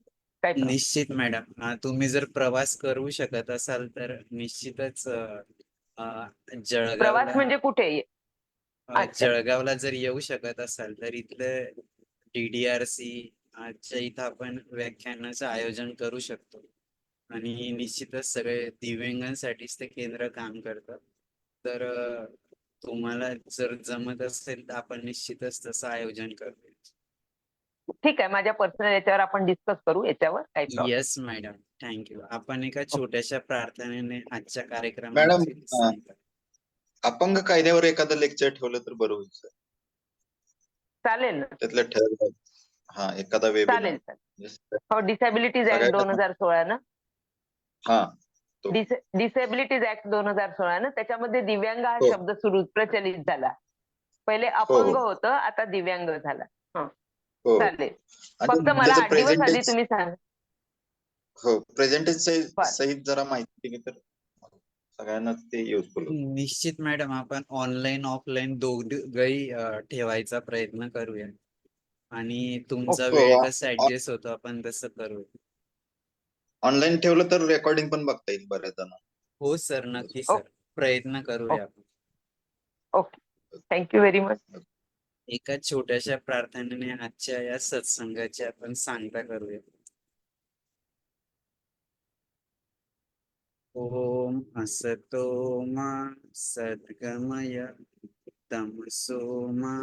काही problem. निश्चित मॅडम. तुम्ही जर प्रवास करू शकत असाल तर निश्चितच प्रवास जळगावला म्हणजे कुठे? अच्छा. जळगावला जर येऊ शकत असाल तर इथलं DDRC च्या इथं आपण व्याख्यानाचं आयोजन करू शकतो. आणि निश्चितच सगळे दिव्यांगांसाठीच ते केंद्र काम करतं. तर तुम्हाला जर जमत असेल तर आपण निश्चितच तसं आयोजन करूया. ठीक आहे, माझ्या पर्सनल याच्यावर आपण डिस्कस करू याच्यावर काही प्रॉब्लेम. Yes madam. थँक्यू. आपण एका छोट्याशा प्रार्थनेने आजच्या मॅडम, कार्यक्रमाची सांगता. अपंग कायद्यावर एखादं लेक्चर ठेवलं तर बरं होईल सर. चालेल ना, त्यातलं ठरलं. हा, एखादा वेबिनार. चालेल चालेल. हो, डिसॅबिलिटीज ऍक्ट 2016 ना, हा, तो. डिसॅबिलिटीज ऍक्ट 2016 ना, त्याच्यामध्ये दिव्यांग हा हो. शब्द प्रचलित झाला. पहिले हो, अपंग हो. होतं, आता दिव्यांग झाला. हो, हो. चालेल. आणि फक्त मला त्याचं 8 दिवस आधी प्रेझेंटेज, तुम्ही सांगा. हो, प्रेझेंटेज बरं. सहित जरा माहिती दिली तर सगळ्यांना ते युजफुल होईल. निश्चित मॅडम. आपण ऑनलाईन ऑफलाईन दोघंही ठेवायचा प्रयत्न करूया. आणि तुमचा हो, वेळ कसा ऍडजस्ट होतो आपण तसं करूया. ऑनलाईन ठेवलं तर रेकॉर्डिंग पण बघता येईल बऱ्याच जण. हो सर, नक्की सर. प्रयत्न करूया आपण. Okay, thank you very much. एका छोट्याशा प्रार्थनेने आजच्या या सत्संगाची आपण सांगता करूया. ओम असतो मा सद्गमय, तमसो मा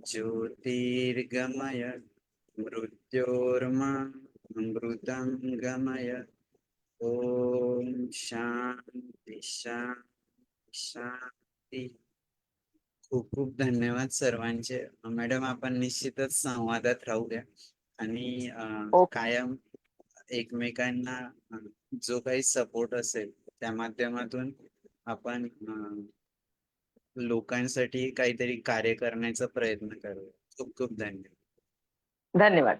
ज्योतिर्गमय, मृत्योर्मा अमृतंगमय. ओम शांती शांती शांती. खूप खूप धन्यवाद सर्वांचे. मॅडम, आपण निश्चितच संवादात राहूया आणि कायम एकमेकांना जो काही सपोर्ट असेल त्या माध्यमातून आपण लोकांसाठी काहीतरी कार्य करण्याचा प्रयत्न करूया. खूप खूप धन्यवाद. धन्यवाद.